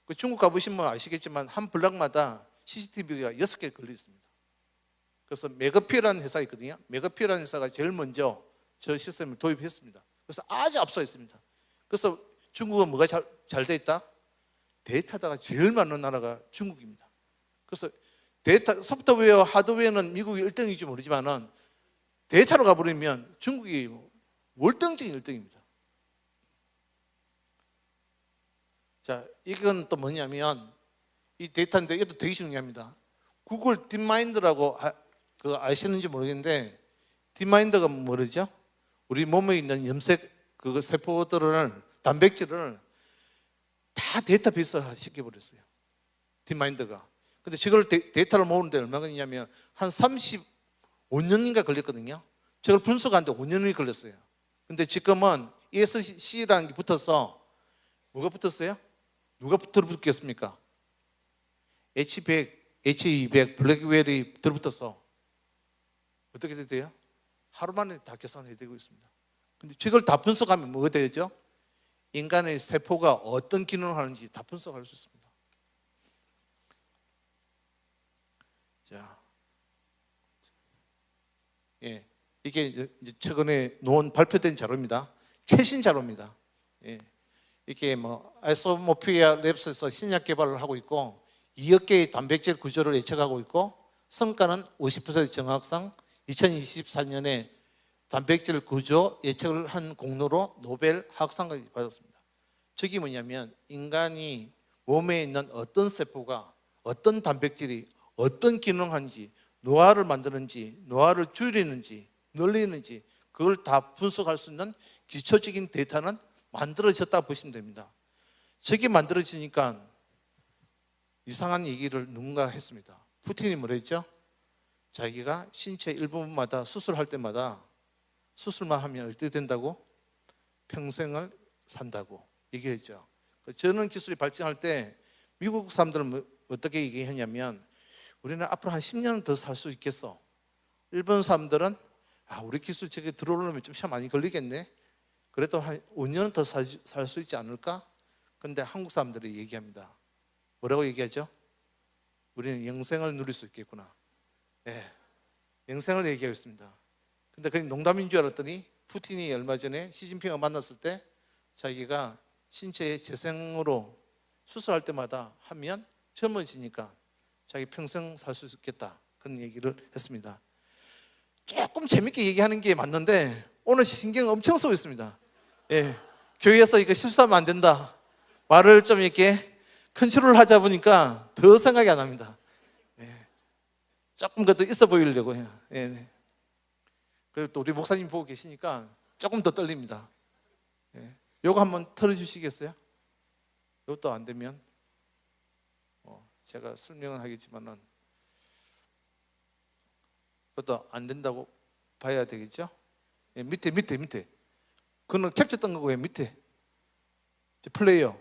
그 중국 가보시면 아시겠지만 한 블락마다 CCTV가 6개 걸려 있습니다. 그래서 메가피라는 회사가 있거든요. 메가피라는 회사가 제일 먼저 저 시스템을 도입했습니다. 그래서 아주 앞서 있습니다. 그래서 중국은 뭐가 잘 돼 있다? 데이터가 제일 많은 나라가 중국입니다. 그래서 데이터, 소프트웨어, 하드웨어는 미국이 1등인지 모르지만은 데이터로 가버리면 중국이 월등적인 1등입니다. 자, 이건 또 뭐냐면 이 데이터인데 이것도 되게 중요합니다. 구글 딥마인드라고 아시는지 모르겠는데 딥마인드가 뭐죠? 우리 몸에 있는 염색 그 세포들을 단백질을 다 데이터베이스화 시켜버렸어요. 딥마인드가. 근데 저걸 데이터를 모으는데 얼마 걸리냐면 한 35년인가 걸렸거든요. 저걸 분석하는데 5년이 걸렸어요. 근데 지금은 ESC라는 게 붙어서 뭐가 붙었어요? 누가 들어붙겠습니까? H100, H200, 블랙웰이 들어붙어서 어떻게 돼요? 하루 만에 다 계산이 되고 있습니다. 근데 저걸 다 분석하면 뭐가 되죠? 인간의 세포가 어떤 기능을 하는지 다 분석할 수 있습니다. 자, 예, 이게 이제 최근에 발표된 자료입니다. 최신 자료입니다. 예, 이게 뭐 아이소모피아 랩스에서 신약 개발을 하고 있고 2억 개의 단백질 구조를 예측하고 있고 성과는 50% 정확성, 2024년에 단백질 구조 예측을 한 공로로 노벨 화학상까지 받았습니다. 저게 뭐냐면 인간이 몸에 있는 어떤 세포가 어떤 단백질이 어떤 기능하는지, 노화를 만드는지, 노화를 줄이는지, 늘리는지 그걸 다 분석할 수 있는 기초적인 데이터는 만들어졌다 보시면 됩니다. 저게 만들어지니까 이상한 얘기를 누군가 했습니다. 푸틴이 뭐랬죠? 자기가 신체 일부분마다 수술할 때마다 수술만 하면 어떻게 된다고? 평생을 산다고 얘기했죠. 저런 기술이 발전할 때 미국 사람들은 어떻게 얘기했냐면 우리는 앞으로 한 10년 더 살 수 있겠어. 일본 사람들은 우리 기술 저게 들어오려면 좀 시간 많이 걸리겠네. 그래도 한 5년 더 살 수 있지 않을까? 근데 한국 사람들이 얘기합니다. 뭐라고 얘기하죠? 우리는 영생을 누릴 수 있겠구나. 네, 영생을 얘기하고 있습니다. 근데 그게 농담인 줄 알았더니 푸틴이 얼마 전에 시진핑을 만났을 때 자기가 신체에 재생으로 수술할 때마다 하면 젊어지니까 자기 평생 살 수 있겠다 그런 얘기를 했습니다. 조금 재밌게 얘기하는 게 맞는데 오늘 신경 엄청 쓰고 있습니다. 예, 교회에서 이거 실수하면 안 된다 말을 좀 이렇게 컨트롤 하자 보니까 더 생각이 안 납니다. 예, 조금 그래도 있어 보이려고 해요. 예, 그리고 또 우리 목사님 보고 계시니까 조금 더 떨립니다. 예, 요거 한번 털어주시겠어요? 이것도 안 되면 제가 설명은 하겠지만은 그것도 안 된다고 봐야 되겠죠? 예, 밑에 그거는 캡처 뜬 거고요. 밑에 플레이어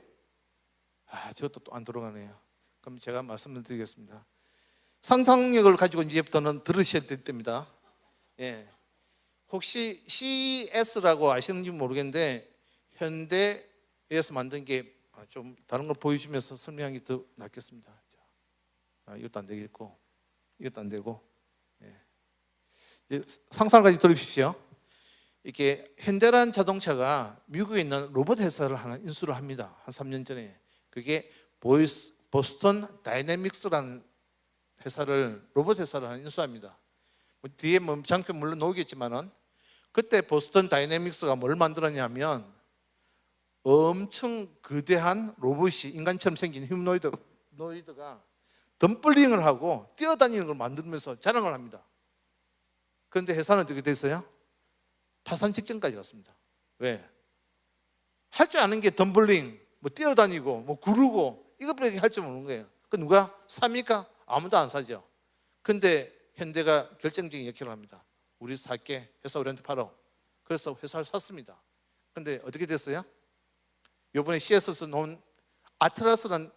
저것도 또 안 들어가네요. 그럼 제가 말씀을 드리겠습니다. 상상력을 가지고 이제부터는 들으셔야 될 때입니다. 예, 혹시 CES라고 아시는지 모르겠는데 현대에서 만든 게 좀 다른 걸 보여주면서 설명하기 더 낫겠습니다. 이것도 안 되겠고 이것도 안 되고 이제 상상을 가지고 들으십시오. 이게 현대라는 자동차가 미국에 있는 로봇 회사를 하나 인수를 합니다. 한 3년 전에. 그게 보스턴 다이내믹스라는 로봇 회사를 하나 인수합니다. 뒤에 장편 물론 나오겠지만은 그때 보스턴 다이내믹스가 뭘 만들었냐면 엄청 거대한 로봇이 인간처럼 생긴 휴머노이드가 덤블링을 하고 뛰어다니는 걸 만들면서 자랑을 합니다. 그런데 회사는 어떻게 됐어요? 파산 직전까지 갔습니다. 왜? 할 줄 아는 게 덤블링, 뛰어다니고 구르고 이것밖에 할 줄 모르는 거예요. 그 누가 삽니까? 아무도 안 사죠. 근데 현대가 결정적인 역할을 합니다. 우리 살게, 회사 우리한테 팔어. 그래서 회사를 샀습니다. 근데 어떻게 됐어요? 이번에 CS에서 놓은 아트라스라는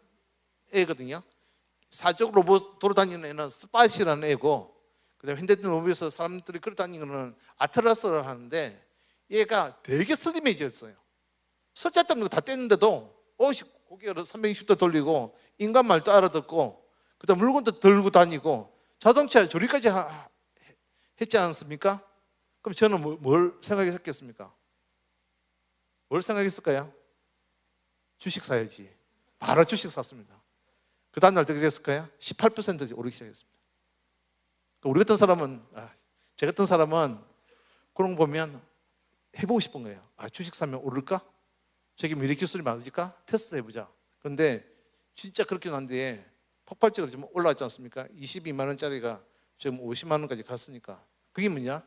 애거든요. 사적 로봇 돌아다니는 애는 스팟이라는 애고, 그다음에 현대로봇에서 사람들이 걸어다니는 거는 아트라스를 하는데 얘가 되게 슬림해졌어요. 숫자 때문에 다 뗐는데도 고개를 360도 돌리고 인간 말도 알아듣고 그다음 물건도 들고 다니고 자동차 조리까지 했지 않습니까? 그럼 저는 뭘 생각했겠습니까? 뭘 생각했을까요? 주식 사야지. 바로 주식 샀습니다. 그 다음날 어떻게 됐을까요? 18% 오르기 시작했습니다. 우리 같은 사람은, 제 같은 사람은 그런 거 보면 해보고 싶은 거예요. 주식 사면 오를까? 저게 미래 기술이 맞을까? 테스트 해보자. 그런데 진짜 그렇게 난 뒤에 폭발적으로 지금 올라왔지 않습니까? 22만 원짜리가 지금 50만 원까지 갔으니까. 그게 뭐냐?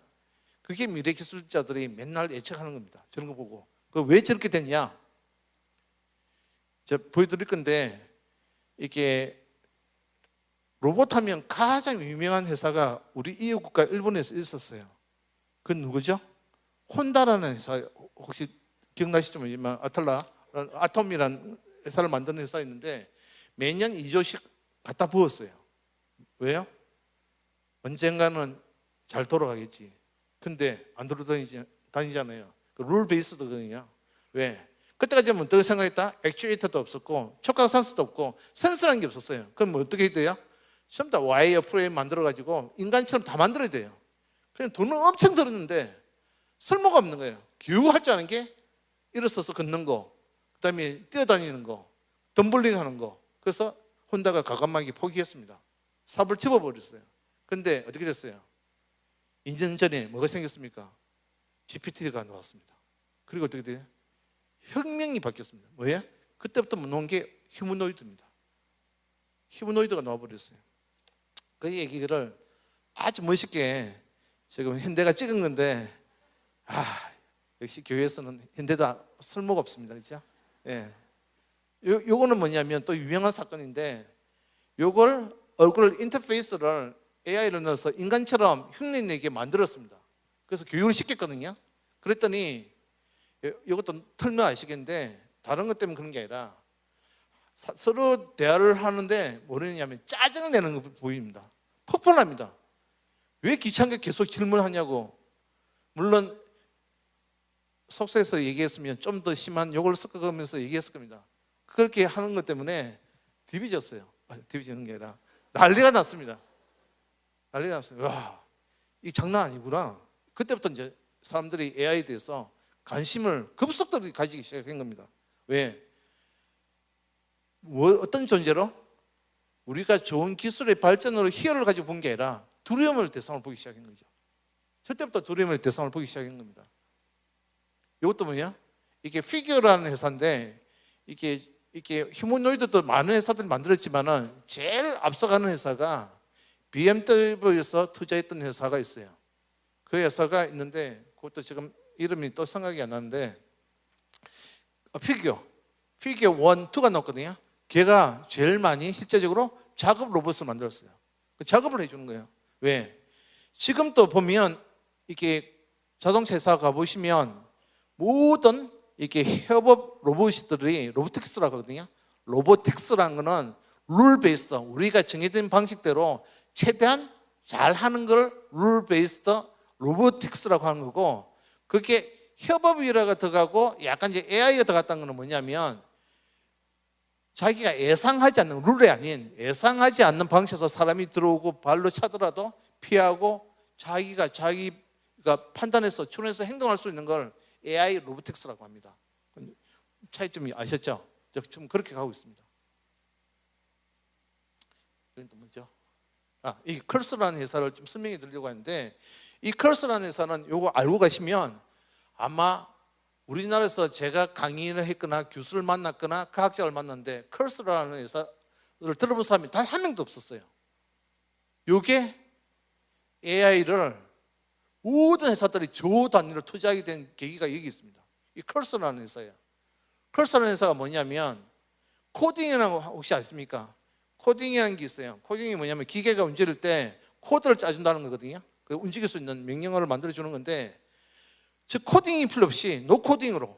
그게 미래 기술자들이 맨날 예측하는 겁니다. 저런 거 보고. 왜 저렇게 됐냐? 제가 보여드릴 건데, 이게 로봇 하면 가장 유명한 회사가 우리 이웃 국가 일본에서 있었어요. 그건 누구죠? 혼다라는 회사, 혹시 기억나시죠? 아톰이라는 회사를 만드는 회사가 있는데 매년 2조씩 갖다 부었어요. 왜요? 언젠가는 잘 돌아가겠지. 근데 안 돌아다니잖아요. 룰 베이스드거든요. 왜? 그때까지는 어떻게 생각했다? 액추에이터도 없었고 촉각산소도 없고 센서라는 게 없었어요. 그럼 어떻게 해야 돼요? 전부 다 와이어 프레임 만들어가지고 인간처럼 다 만들어야 돼요. 그냥 돈은 엄청 들었는데 쓸모가 없는 거예요. 겨우 할 줄 아는 게 일어서서 걷는 거, 그 다음에 뛰어다니는 거, 덤블링 하는 거. 그래서 혼다가 과감하게 포기했습니다. 사업을 접어버렸어요. 근데 어떻게 됐어요? 2년 전에 뭐가 생겼습니까? GPT가 나왔습니다. 그리고 어떻게 돼요? 혁명이 바뀌었습니다. 뭐예요? 그때부터 나온 게 휴머노이드입니다. 휴머노이드가 나와버렸어요. 그 얘기를 아주 멋있게 지금 현대가 찍은 건데, 역시 교회에서는 현대다 쓸모가 없습니다. 그렇죠? 예. 요거는 뭐냐면 또 유명한 사건인데, 요걸 얼굴 인터페이스를 AI를 넣어서 인간처럼 흉내내게 만들었습니다. 그래서 교육을 시켰거든요. 그랬더니 이것도 틀면 아시겠는데 다른 것 때문에 그런 게 아니라 서로 대화를 하는데 뭐냐면 짜증을 내는 거 보입니다. 폭발합니다. 왜 귀찮게 계속 질문하냐고. 물론 속세에서 얘기했으면 좀 더 심한 욕을 섞어가면서 얘기했을 겁니다. 그렇게 하는 것 때문에 디비졌어요. 디비지는 게 아니라 난리가 났습니다. 난리가 났어요. 와, 이 장난 아니구나. 그때부터 이제 사람들이 AI에 대해서 관심을 급속도로 가지기 시작한 겁니다. 왜? 어떤 존재로? 우리가 좋은 기술의 발전으로 희열을 가지고 본 게 아니라 두려움을 대상으로 보기 시작한 거죠. 그때부터 두려움을 대상으로 보기 시작한 겁니다. 이것도 뭐냐? 이게 피규어라는 회사인데 이게 휴머노이드도 많은 회사들이 만들었지만은 제일 앞서가는 회사가 BMW에서 투자했던 회사가 있어요. 그 회사가 있는데 그것도 지금 이름이 또 생각이 안 나는데 피규어 1, 2가 나왔거든요. 걔가 제일 많이 실제적으로 작업 로봇을 만들었어요. 작업을 해주는 거예요. 왜? 지금 또 보면 이게 자동차 회사 가보시면 모든 이렇게 협업 로봇들이 로보틱스라고 하거든요. 로보틱스라는 거는 룰 베이스드, 우리가 정해진 방식대로 최대한 잘하는 걸 룰 베이스드 로보틱스라고 하는 거고, 그게 협업이라고 들어가고 약간 이제 AI가 들어갔다는 거는 뭐냐면 자기가 예상하지 않는, 룰이 아닌 예상하지 않는 방식에서 사람이 들어오고 발로 차더라도 피하고 자기가 판단해서 추론해서 행동할 수 있는 걸 AI 로보틱스라고 합니다. 차이점이 아셨죠? 지금 그렇게 가고 있습니다. 이건 또 뭐죠? 이 컬스라는 회사를 좀 설명해 드리려고 하는데, 이 컬스라는 회사는 요거 알고 가시면 아마 우리나라에서 제가 강의를 했거나 교수를 만났거나 과학자를 만났는데 컬스라는 회사를 들어본 사람이 단 한 명도 없었어요. 요게 AI를 모든 회사들이 조 단위로 투자하게 된 계기가 여기 있습니다. 이 컬스라는 회사예요. 컬스라는 회사가 뭐냐면 코딩이라는 거 혹시 아십니까? 코딩이라는 게 있어요. 코딩이 뭐냐면 기계가 움직일 때 코드를 짜준다는 거거든요. 그 움직일 수 있는 명령어를 만들어주는 건데, 즉 코딩이 필요 없이 노코딩으로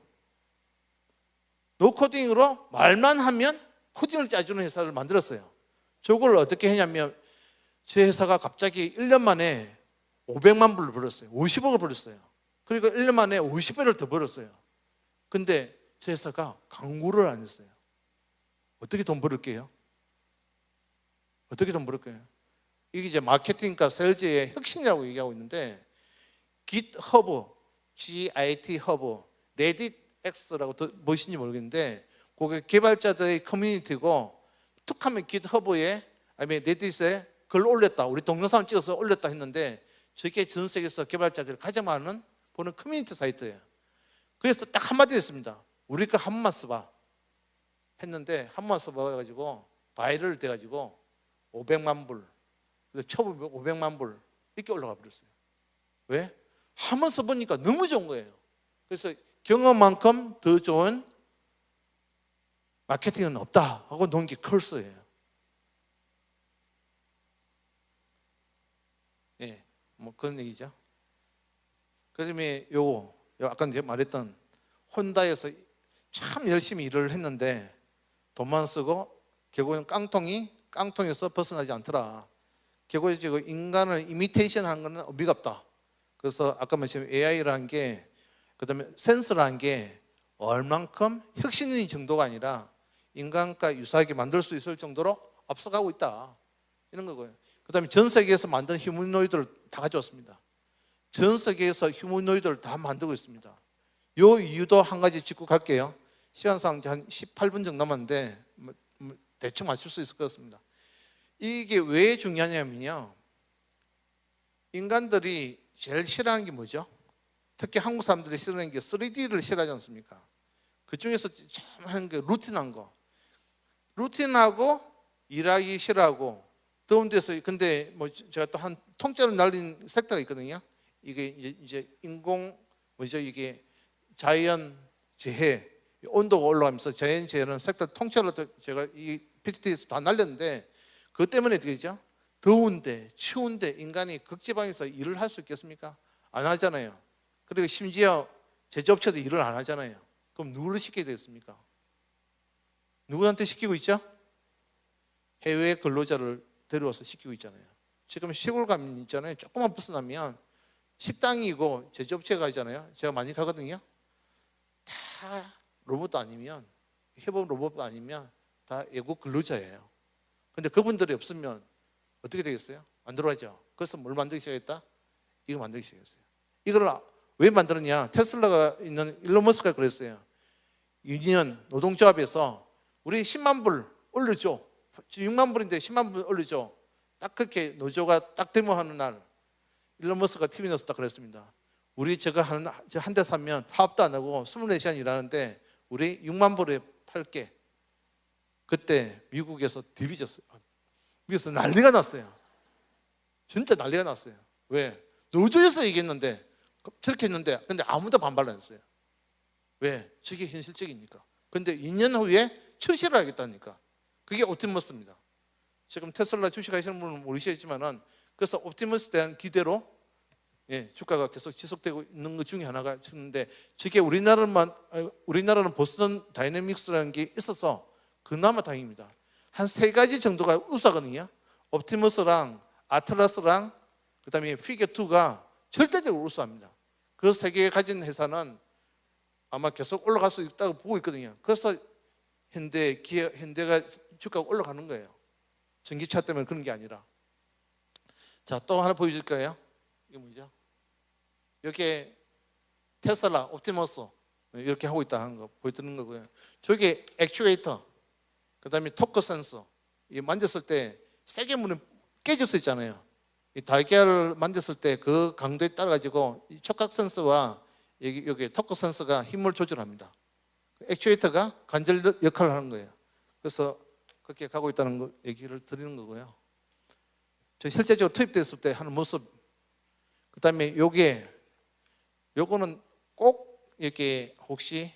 말만 하면 코딩을 짜주는 회사를 만들었어요. 저걸 어떻게 했냐면 제 회사가 갑자기 1년 만에 500만 불을 벌었어요. 50억을 벌었어요. 그러니까 1년 만에 50배를 더 벌었어요. 근데 제 회사가 광고를 안 했어요. 어떻게 돈 벌을게요? 어떻게 돈 벌을까요? 이게 이제 마케팅과 셀즈의 혁신이라고 얘기하고 있는데, GitHub, GIT 허브, 레딧X라고 보시는지 모르겠는데, 그게 개발자들의 커뮤니티고, 툭하면 GitHub에 아니면 레딧에 글 올렸다, 우리 동영상 찍어서 올렸다 했는데, 저게 전 세계에서 개발자들이 가장 많은 보는 커뮤니티 사이트예요. 그래서 딱 한마디 했습니다. 우리 거 한 번만 써봐 했는데, 한 번만 써봐가지고 바이럴 돼가지고 500만 불, 초보 500만 불 이렇게 올라가 버렸어요. 왜? 한 번 써보니까 너무 좋은 거예요. 그래서 경험만큼 더 좋은 마케팅은 없다 하고 놓은 게 컬스예요. 예, 뭐 그런 얘기죠. 그다음에 요거 아까 제가 말했던 혼다에서 참 열심히 일을 했는데 돈만 쓰고 결국은 깡통에서 벗어나지 않더라. 결국에 지금 인간을 이미테이션 하는 것은 의미가 없다. 그래서 아까 말씀드린 AI라는 게, 그다음에 센서라는 게 얼만큼 혁신의 정도가 아니라 인간과 유사하게 만들 수 있을 정도로 앞서가고 있다, 이런 거고요. 그다음에 전 세계에서 만든 휴머노이드를 다 가져왔습니다. 전 세계에서 휴머노이드를 다 만들고 있습니다. 요 이유도 한 가지 짚고 갈게요. 시간상 한 18분 정도 남았는데 대충 맞출 수 있을 것 같습니다. 이게 왜 중요하냐면요, 인간들이 제일 싫어하는 게 뭐죠? 특히 한국 사람들이 싫어하는 게 3D를 싫어하지 않습니까? 그 중에서 참 하는 게 루틴한 거, 루틴하고 일하기 싫어하고 더운 데서. 근데 뭐 제가 또 한 통째로 날린 섹터가 있거든요. 이게 이제 이게 자연 재해, 온도가 올라가면서 자연 재해는 섹터 통째로 제가 이 PTT에서 다 날렸는데, 그것 때문에 어떻게 되죠? 더운데 추운데 인간이 극지방에서 일을 할 수 있겠습니까? 안 하잖아요. 그리고 심지어 제조업체도 일을 안 하잖아요. 그럼 누구를 시켜야 되겠습니까? 누구한테 시키고 있죠? 해외 근로자를 데려와서 시키고 있잖아요. 지금 시골 가면 있잖아요, 조금만 벗어나면 식당이고 제조업체가 있잖아요. 제가 많이 가거든요. 다 로봇 아니면, 협업 로봇 아니면 다 외국 근로자예요. 근데 그분들이 없으면 어떻게 되겠어요? 안 들어가죠. 그래서 뭘 만들기 시작했다? 이거 만들기 시작했어요. 이걸 왜 만들었냐? 테슬라가 있는 일론 머스크가 그랬어요. 유니언 노동조합에서 우리 10만 불 올려줘. 6만 불인데 10만 불 올려줘. 딱 그렇게 노조가 딱 데모하는 날 일론 머스크가 TV에 나와서 딱 그랬습니다. 우리 저거 한 대 사면 파업도 안 하고 24시간 일하는데 우리 6만 불에 팔게. 그때 미국에서 뒤비졌어요. 미국에서 난리가 났어요. 진짜 난리가 났어요. 왜? 노조에서 얘기했는데, 저렇게 했는데, 근데 아무도 반발 안 했어요. 왜? 저게 현실적이니까. 근데 2년 후에 출시를 하겠다니까. 그게 옵티머스입니다. 지금 테슬라 주식하시는 분은 모르시겠지만은, 그래서 옵티머스에 대한 기대로 주가가 계속 지속되고 있는 것 중에 하나가 있는데, 저게 우리나라는 보스턴 다이내믹스라는 게 있어서 그나마 다행입니다. 한 3가지 정도가 우수하거든요. 옵티머스랑 아틀라스랑 그다음에 피겨2가 절대적으로 우수합니다. 그 3개 가진 회사는 아마 계속 올라갈 수 있다고 보고 있거든요. 그래서 현대가 주가가 올라가는 거예요. 전기차 때문에 그런 게 아니라. 자, 또 하나 보여줄까요? 이게 뭐죠? 이렇게 테슬라, 옵티머스 이렇게 하고 있다는 거 보여드리는 거고요. 저게 액추에이터, 그 다음에 토크 센서. 이 만졌을 때 세게 물면 깨질 수 있잖아요. 이 달걀을 만졌을 때 그 강도에 따라 가지고 이 촉각 센서와 여기 토크 센서가 힘을 조절합니다. 액추에이터가 관절 역할을 하는 거예요. 그래서 그렇게 가고 있다는 거 얘기를 드리는 거고요. 저 실제적으로 투입됐을 때 하는 모습. 그 다음에 요거는 꼭 이렇게 혹시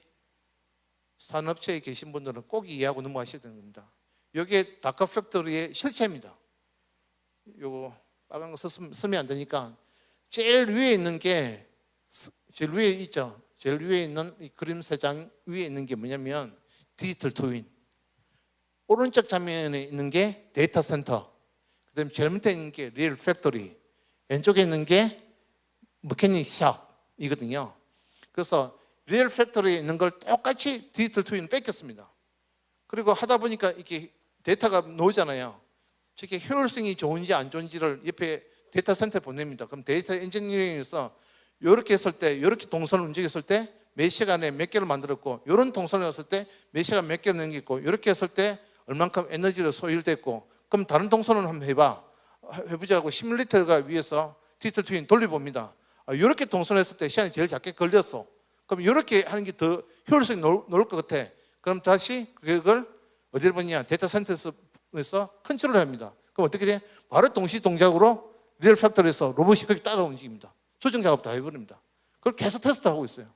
산업체에 계신 분들은 꼭 이해하고 넘어가셔야 되는 겁니다. 이게 다크 팩토리의 실체입니다. 요거 빨간 거 쓰면 안 되니까 제일 위에 있는 게, 제일 위에 있죠. 제일 위에 있는 이 그림 3장 위에 있는 게 뭐냐면 디지털 트윈. 오른쪽 장면에 있는 게 데이터 센터. 그다음에 제일 밑에 있는 게 리얼 팩토리. 왼쪽에 있는 게 머케닉 샵. 이거든요. 그래서 리얼 팩토리에 있는 걸 똑같이 디지털 트윈 뺏겼습니다. 그리고 하다 보니까 이렇게 데이터가 나오잖아요. 저게 효율성이 좋은지 안 좋은지를 옆에 데이터 센터에 보냅니다. 그럼 데이터 엔지니어링에서 이렇게 했을 때, 이렇게 동선을 움직였을 때 몇 시간에 몇 개를 만들었고, 이런 동선을 했을 때 몇 시간 몇 개를 넘겼고, 이렇게 했을 때 얼만큼 에너지를 소일됐고, 그럼 다른 동선을 한번 해보자고 시뮬레이터가 위에서 디지털 트윈 돌려봅니다. 이렇게 동선했을 때 시간이 제일 작게 걸렸어. 그럼 이렇게 하는 게 더 효율성이 나올 것 같아. 그럼 다시 그걸 어디를 보냐? 데이터 센터에서 컨트롤을 합니다. 그럼 어떻게 돼? 바로 동시 동작으로 리얼 팩토리에서 로봇이 거기 따라 움직입니다. 조정 작업 다 해버립니다. 그걸 계속 테스트하고 있어요.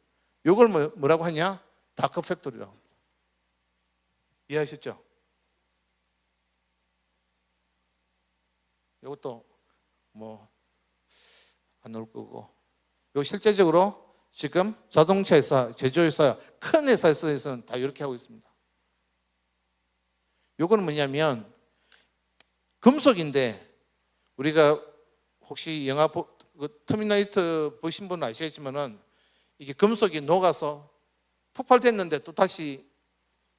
이걸 뭐라고 하냐? 다크 팩토리라고 합니다. 이해하셨죠? 이것도 뭐 안 나올 거고, 요 실제적으로 지금 자동차 회사, 제조회사, 큰 회사에서는 다 이렇게 하고 있습니다. 요거는 뭐냐면 금속인데, 우리가 혹시 영화 터미네이터 보신 분은 아시겠지만은 이게 금속이 녹아서 폭발됐는데 또 다시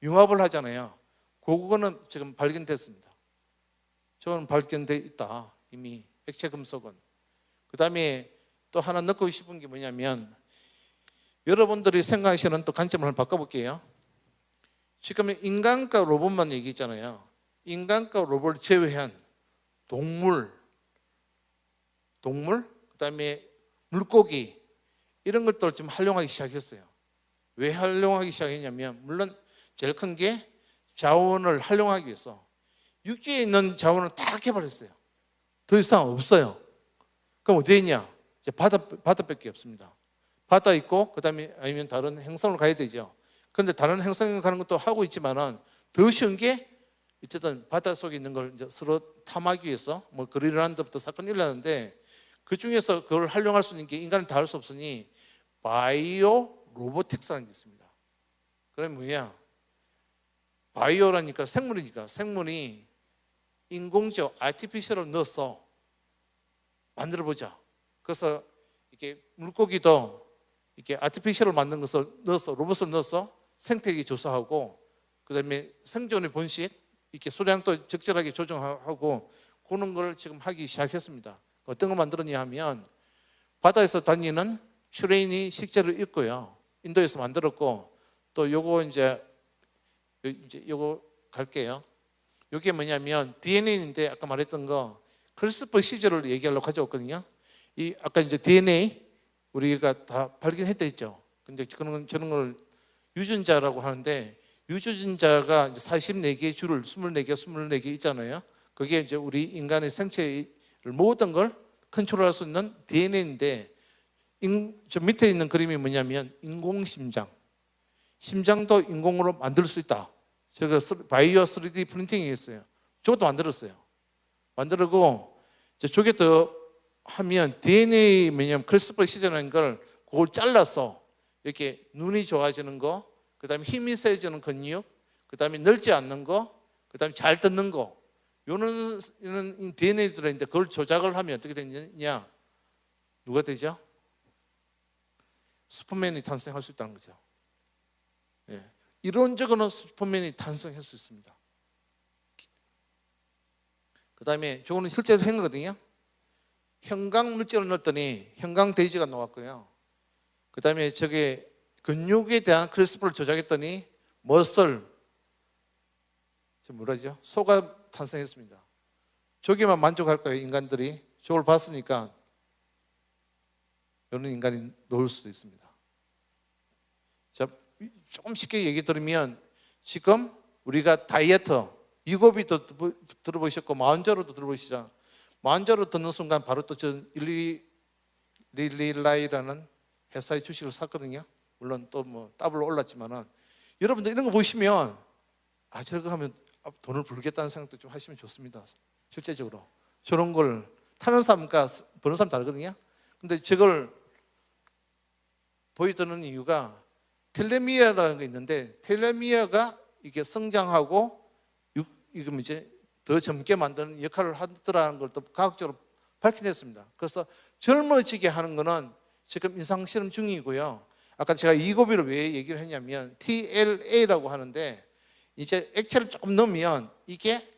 융합을 하잖아요. 그거는 지금 발견됐습니다. 저는 발견돼 있다, 이미 액체 금속은. 그 다음에 또 하나 넣고 싶은 게 뭐냐면, 여러분들이 생각하시는 또 관점을 한번 바꿔볼게요. 지금 인간과 로봇만 얘기했잖아요. 인간과 로봇을 제외한 동물, 그 다음에 물고기, 이런 것들을 좀 활용하기 시작했어요. 왜 활용하기 시작했냐면, 물론 제일 큰 게 자원을 활용하기 위해서 육지에 있는 자원을 다 개발했어요. 더 이상 없어요. 그럼 어디에 있냐? 이제 바다밖에 없습니다. 바다 있고, 그 다음에 아니면 다른 행성으로 가야 되죠. 그런데 다른 행성에 가는 것도 하고 있지만은 더 쉬운 게, 어쨌든 바다 속에 있는 걸 이제 서로 탐하기 위해서 뭐 그린란드부터 사건이 일어나는데, 그 중에서 그걸 활용할 수 있는 게 인간은 다 할 수 없으니 바이오 로보틱스라는 게 있습니다. 그럼 뭐냐? 바이오라니까 생물이니까, 생물이 인공적 아티피셜을 넣어서 만들어보자. 그래서 이렇게 물고기도 이렇게 아티피셜을 만든 것을 넣어서, 로봇을 넣어서 생태계 조사하고, 그 다음에 생존의 번식, 이렇게 수량도 적절하게 조정하고, 그런 걸 지금 하기 시작했습니다. 어떤 걸 만들었냐 하면, 바다에서 다니는 트레인이 실제로 있고요. 인도에서 만들었고, 또 요거 이제 요거 갈게요. 요게 뭐냐면 DNA인데, 아까 말했던 거 크리스퍼 시절을 얘기하려고 가져왔거든요. 이 아까 이제 DNA 우리가 다 발견했다 했죠. 근데 저는 걸 유전자라고 하는데, 유전자가 이제 44개의 줄을 24개 있잖아요. 그게 이제 우리 인간의 생체의 모든 걸 컨트롤할 수 있는 DNA인데, 저 밑에 있는 그림이 뭐냐면 인공심장. 심장도 인공으로 만들 수 있다. 제가 바이오 3D 프린팅이 있어요. 저것도 만들었어요. 만들고 저게 더 하면 DNA 뭐냐면 크리스퍼 시절인 걸 그걸 잘라서 이렇게 눈이 좋아지는 거, 그 다음에 힘이 세지는 근육, 그 다음에 넓지 않는 거, 그 다음에 잘 듣는 거, 요는 DNA 들어있는데 그걸 조작을 하면 어떻게 되느냐? 누가 되죠? 슈퍼맨이 탄생할 수 있다는 거죠. 예. 이론적으로는 슈퍼맨이 탄생할 수 있습니다. 그 다음에 저거는 실제로 한 거거든요. 형광 물질을 넣었더니 형광 데이지가 나왔고요. 그 다음에 저게 근육에 대한 크리스퍼를 조작했더니 머슬, 뭐라죠? 소가 탄생했습니다. 저기만 만족할 거예요, 인간들이. 저걸 봤으니까 이런 인간이 나올 수도 있습니다. 자, 조금 쉽게 얘기 들으면, 지금 우리가 다이어트, 이고비도 들어보셨고 마흔자루도 들어보시죠. 마흔자루 듣는 순간 바로 또 저 릴리라이라는 회사의 주식을 샀거든요. 물론 또 뭐 더블로 올랐지만은, 여러분들 이런 거 보시면 저거 하면 돈을 벌겠다는 생각도 좀 하시면 좋습니다. 실제적으로 저런 걸 타는 사람과 버는 사람 다르거든요. 근데 저걸 보여드리는 이유가, 텔레미어라는 게 있는데, 텔레미어가 이게 성장하고 이거 이제 더 젊게 만드는 역할을 하더라는 걸 또 과학적으로 밝혀냈습니다. 그래서 젊어지게 하는 거는 지금 임상 실험 중이고요. 아까 제가 이고비를 왜 얘기를 했냐면 TLA라고 하는데 이제 액체를 조금 넣으면 이게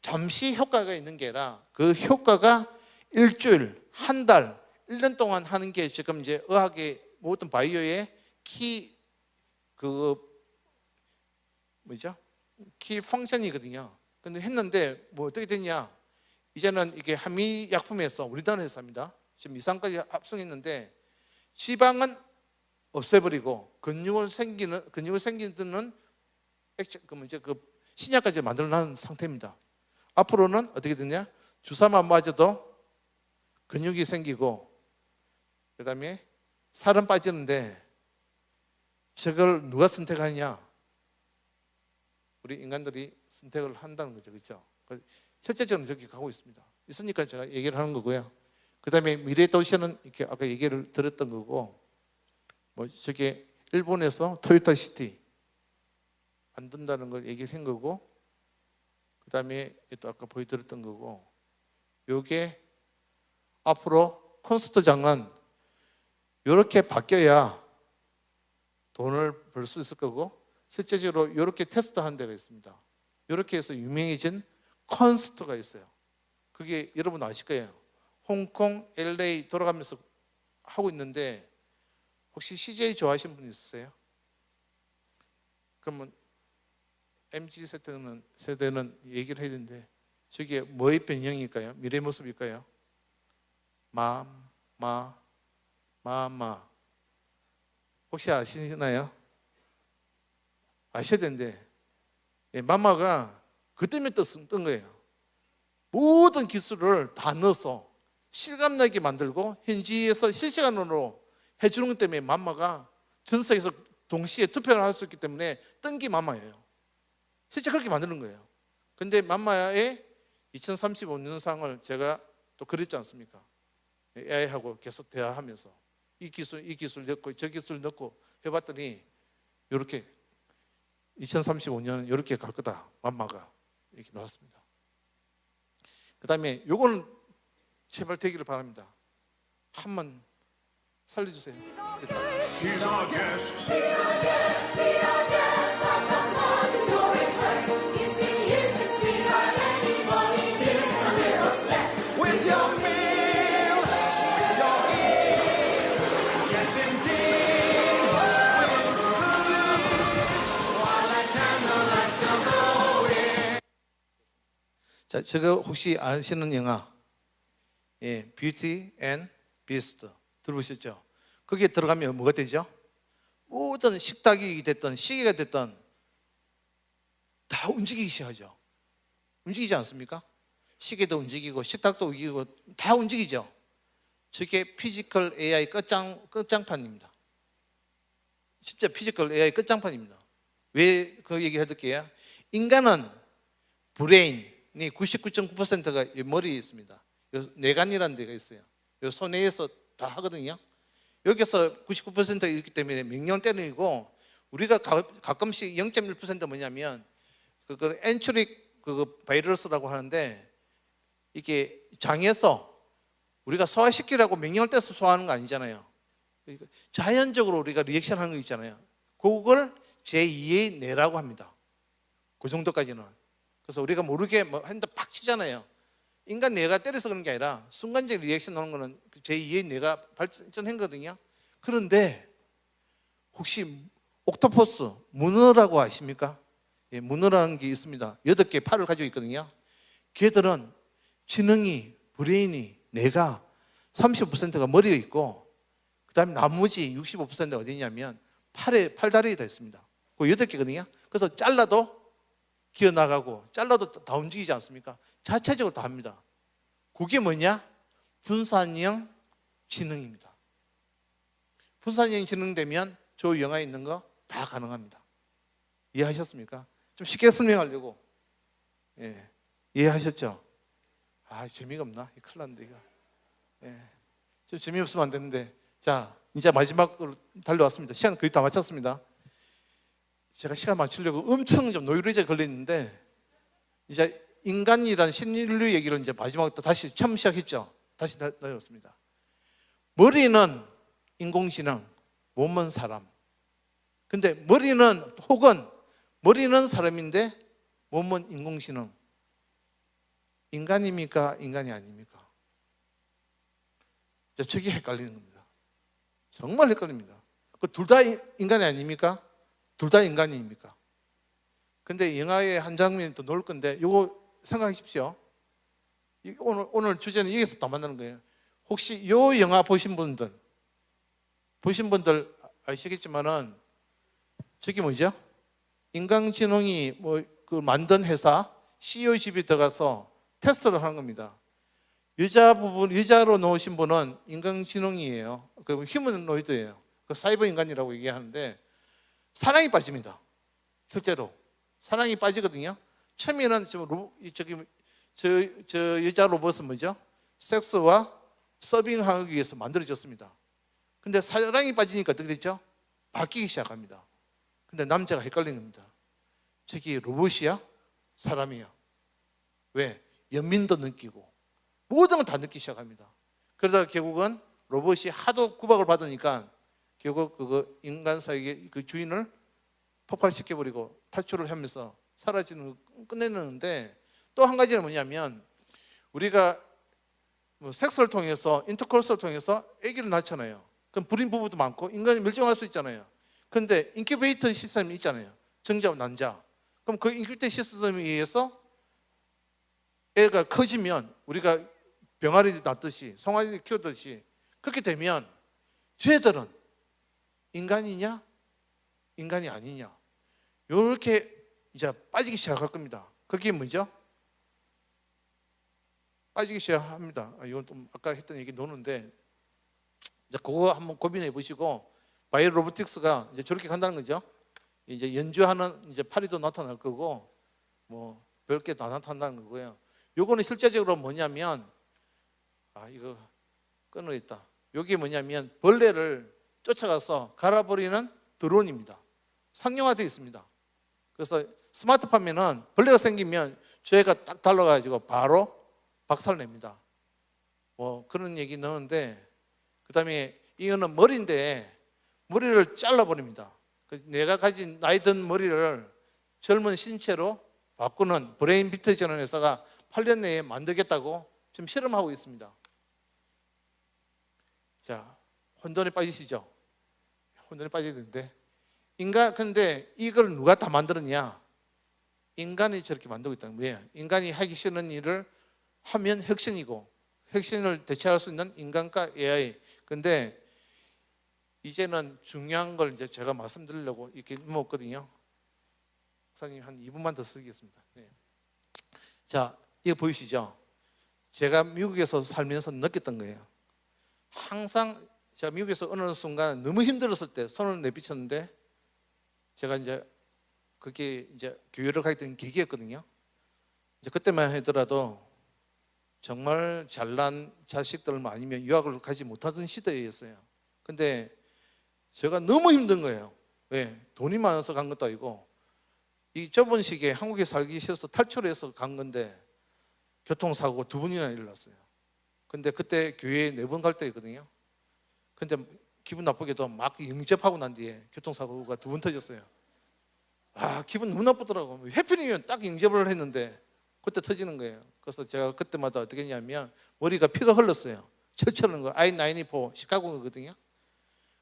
잠시 효과가 있는 게 아니라 그 효과가 일주일, 한 달, 1년 동안 하는 게 지금 이제 의학의 모든 바이오의 키 키 펑션이거든요. 근데 했는데 뭐 어떻게 됐냐? 이제는 이게 한미 약품에서 우리나라 회사입니다. 지금 이상까지 합성했는데 지방은 없애버리고 근육을 생기는 액체 그 신약까지 만들어놓은 상태입니다. 앞으로는 어떻게 되냐? 주사만 맞아도 근육이 생기고 그다음에 살은 빠지는데 저걸 누가 선택하느냐? 우리 인간들이 선택을 한다는 거죠, 그렇죠? 실제적으로 저렇게 가고 있습니다. 있으니까 제가 얘기를 하는 거고요. 그다음에 미래 도시는 이렇게 아까 얘기를 들었던 거고, 뭐 저게 일본에서 토요타 시티 만든다는 걸 얘기를 한 거고, 그다음에 또 아까 보여드렸던 거고, 요게 앞으로 콘서트장은 이렇게 바뀌어야 돈을 벌 수 있을 거고, 실제적으로 이렇게 테스트한 데가 있습니다. 이렇게 해서 유명해진 콘서트가 있어요. 그게 여러분 아실 거예요. 홍콩, LA 돌아가면서 하고 있는데 혹시 CJ 좋아하시는 분 있으세요? 그러면 MZ 세대는 얘기를 해야 되는데 저게 뭐의 변형일까요? 미래의 모습일까요? 마 혹시 아시나요? 아셔야 되는데 마마가 그 때문에 뜬 거예요. 모든 기술을 다 넣어서 실감나게 만들고 현지에서 실시간으로 해주는 것 때문에 마마가 전 세계에서 동시에 투표를 할 수 있기 때문에 뜬 게 마마예요. 실제 그렇게 만드는 거예요. 근데 마마의 2035년상을 제가 또 그랬지 않습니까? AI하고 계속 대화하면서 이 기술 넣고 저 기술 넣고 해봤더니 이렇게 2035년은 이렇게 갈 거다. 마마가 이렇게 나왔습니다. 그 다음에 요거는 제발 되기를 바랍니다. 한번 살려주세요. He's our guest. With your meal, with your ease, yes indeed, with food, while the candlelight still glowing. 자, 저거 혹시 아시는 영화? 예, 뷰티 앤 비스트 들어보셨죠? 거기에 들어가면 뭐가 되죠? 모든 식탁이 됐든 시계가 됐든 다 움직이기 시작하죠. 움직이지 않습니까? 시계도 움직이고 식탁도 움직이고 다 움직이죠. 저게 피지컬 AI 끝장판입니다. 진짜 피지컬 AI 끝장판입니다. 왜 그 얘기 해드릴게요. 인간은 브레인이 99.9%가 머리에 있습니다. 뇌관이라는 데가 있어요. 요 손에서 다 하거든요. 여기서 99%가 있기 때문에 명령을 때리고, 우리가 가끔씩 0.1% 뭐냐면 그 엔트릭 바이러스라고 하는데, 이게 장에서 우리가 소화시키라고 명령을 떼서 소화하는 거 아니잖아요. 자연적으로 우리가 리액션하는 거 있잖아요. 그걸 제2의 뇌라고 합니다. 그 정도까지는. 그래서 우리가 모르게 뭐 한다 팍 치잖아요. 인간 뇌가 때려서 그런 게 아니라 순간적 리액션 하는 거는 제2의 뇌가 발전한 거거든요. 그런데 혹시 옥토퍼스, 문어라고 아십니까? 예, 문어라는 게 있습니다. 8개 팔을 가지고 있거든요. 걔들은 지능이, 브레인이, 뇌가 30%가 머리에 있고, 그 다음에 나머지 65%가 어디 있냐면 팔다리에 다 있습니다. 그 8개거든요. 그래서 잘라도 기어나가고 잘라도 다 움직이지 않습니까? 자체적으로 다 합니다. 그게 뭐냐? 분산형 지능입니다. 분산형 지능 되면 저 영화에 있는 거 다 가능합니다. 이해하셨습니까? 좀 쉽게 설명하려고. 예, 이해하셨죠? 아, 재미가 없나? 큰일 났는데 이거. 예, 좀 재미없으면 안 되는데. 자, 이제 마지막으로 달려왔습니다. 시간 거의 다 마쳤습니다. 제가 시간 맞추려고 엄청 좀 노이로제 걸렸는데, 이제 인간이란 신인류 얘기를 이제 마지막으로 다시 처음 시작했죠. 다시 내려왔습니다. 머리는 인공지능, 몸은 사람. 근데 머리는 혹은 머리는 사람인데 몸은 인공지능. 인간입니까? 인간이 아닙니까? 저게 헷갈리는 겁니다. 정말 헷갈립니다. 그 둘 다 인간이 아닙니까? 둘 다 인간입니까? 근데 영화의 한 장면이 더 나올 건데 이거 생각하십시오. 오늘 주제는 여기서 다 만나는 거예요. 혹시 이 영화 보신 분들 아시겠지만은 저게 뭐죠? 인공지능이 그 만든 회사 CEO 집에 들어가서 테스트를 하는 겁니다. 여자로 나오신 분은 인공지능이에요. 그 휴머노이드예요. 그 사이버 인간이라고 얘기하는데 사랑이 빠집니다. 실제로 사랑이 빠지거든요. 처음에는 저 여자 로봇은 뭐죠? 섹스와 서빙하기 위해서 만들어졌습니다. 근데 사랑이 빠지니까 어떻게 됐죠? 바뀌기 시작합니다. 근데 남자가 헷갈리는 겁니다. 저기 로봇이야? 사람이야? 왜? 연민도 느끼고 모든 걸 다 느끼기 시작합니다. 그러다가 결국은 로봇이 하도 구박을 받으니까 결국 그거 인간 사이의 그 주인을 폭발시켜버리고 탈출을 하면서 사라지는 걸 끝내는데, 또 한 가지는 뭐냐면 우리가 섹스를 통해서 인터콜스를 통해서 아기를 낳잖아요. 그럼 불임 부부도 많고 인간이 멸종할 수 있잖아요. 그런데 인큐베이터 시스템이 있잖아요. 정자와 난자. 그럼 그 인큐베이터 시스템에 의해서 애가 커지면 우리가 병아리 낳듯이 송아지 키우듯이 그렇게 되면 쟤들은 인간이냐 인간이 아니냐 이렇게 이제 빠지기 시작할 겁니다. 그게 뭐죠? 빠지기 시작합니다. 이건 좀 아까 했던 얘기 노는데 이제 그거 한번 고민해 보시고, 바이오 로보틱스가 이제 저렇게 간다는 거죠. 이제 연주하는 이제 파리도 나타날 거고 뭐 별게 다 나타난다는 거고요. 요거는 실제적으로 뭐냐면 이거 끊어있다. 요게 뭐냐면 벌레를 쫓아가서 갈아버리는 드론입니다. 상용화되어 있습니다. 그래서 스마트폰에는 벌레가 생기면 쟤가 딱 달라가지고 바로 박살냅니다. 뭐 그런 얘기 넣었는데, 그 다음에 이거는 머리인데 머리를 잘라버립니다. 내가 가진 나이 든 머리를 젊은 신체로 바꾸는 브레인 비트라는 회사가 8년 내에 만들겠다고 지금 실험하고 있습니다. 자, 혼돈에 빠지시죠? 혼돈에 빠져야 되는데 근데 이걸 누가 다 만들었냐? 인간이 저렇게 만들고 있다는 거예요. 인간이 하기 싫은 일을 하면 혁신이고, 혁신을 대체할 수 있는 인간과 AI. 근데 이제는 중요한 걸 이제 제가 말씀드리려고 이렇게 먹었거든요. 목사님 한 2분만 더 쓰겠습니다. 네. 자, 이거 보이시죠? 제가 미국에서 살면서 느꼈던 거예요. 항상 제가 미국에서 어느 순간 너무 힘들었을 때 손을 내비쳤는데, 제가 이제 그게 이제 교회를 가게 된 계기였거든요. 이제 그때만 하더라도 정말 잘난 자식들만 아니면 유학을 가지 못하던 시대였어요. 근데 제가 너무 힘든 거예요. 왜? 돈이 많아서 간 것도 아니고 이 좁은 시기에 한국에 살기 싫어서 탈출해서 간 건데 교통사고 2번이나 일어났어요. 근데 그때 교회에 4번 갈 때였거든요. 근데 기분 나쁘게도 막 영접하고 난 뒤에 교통사고가 2번 터졌어요. 기분 너무 나쁘더라고. 해피니면 딱 영접을 했는데 그때 터지는 거예요. 그래서 제가 그때마다 어떻게 했냐면 머리가 피가 흘렀어요. 철철하는 거. I-94 시카고거든요.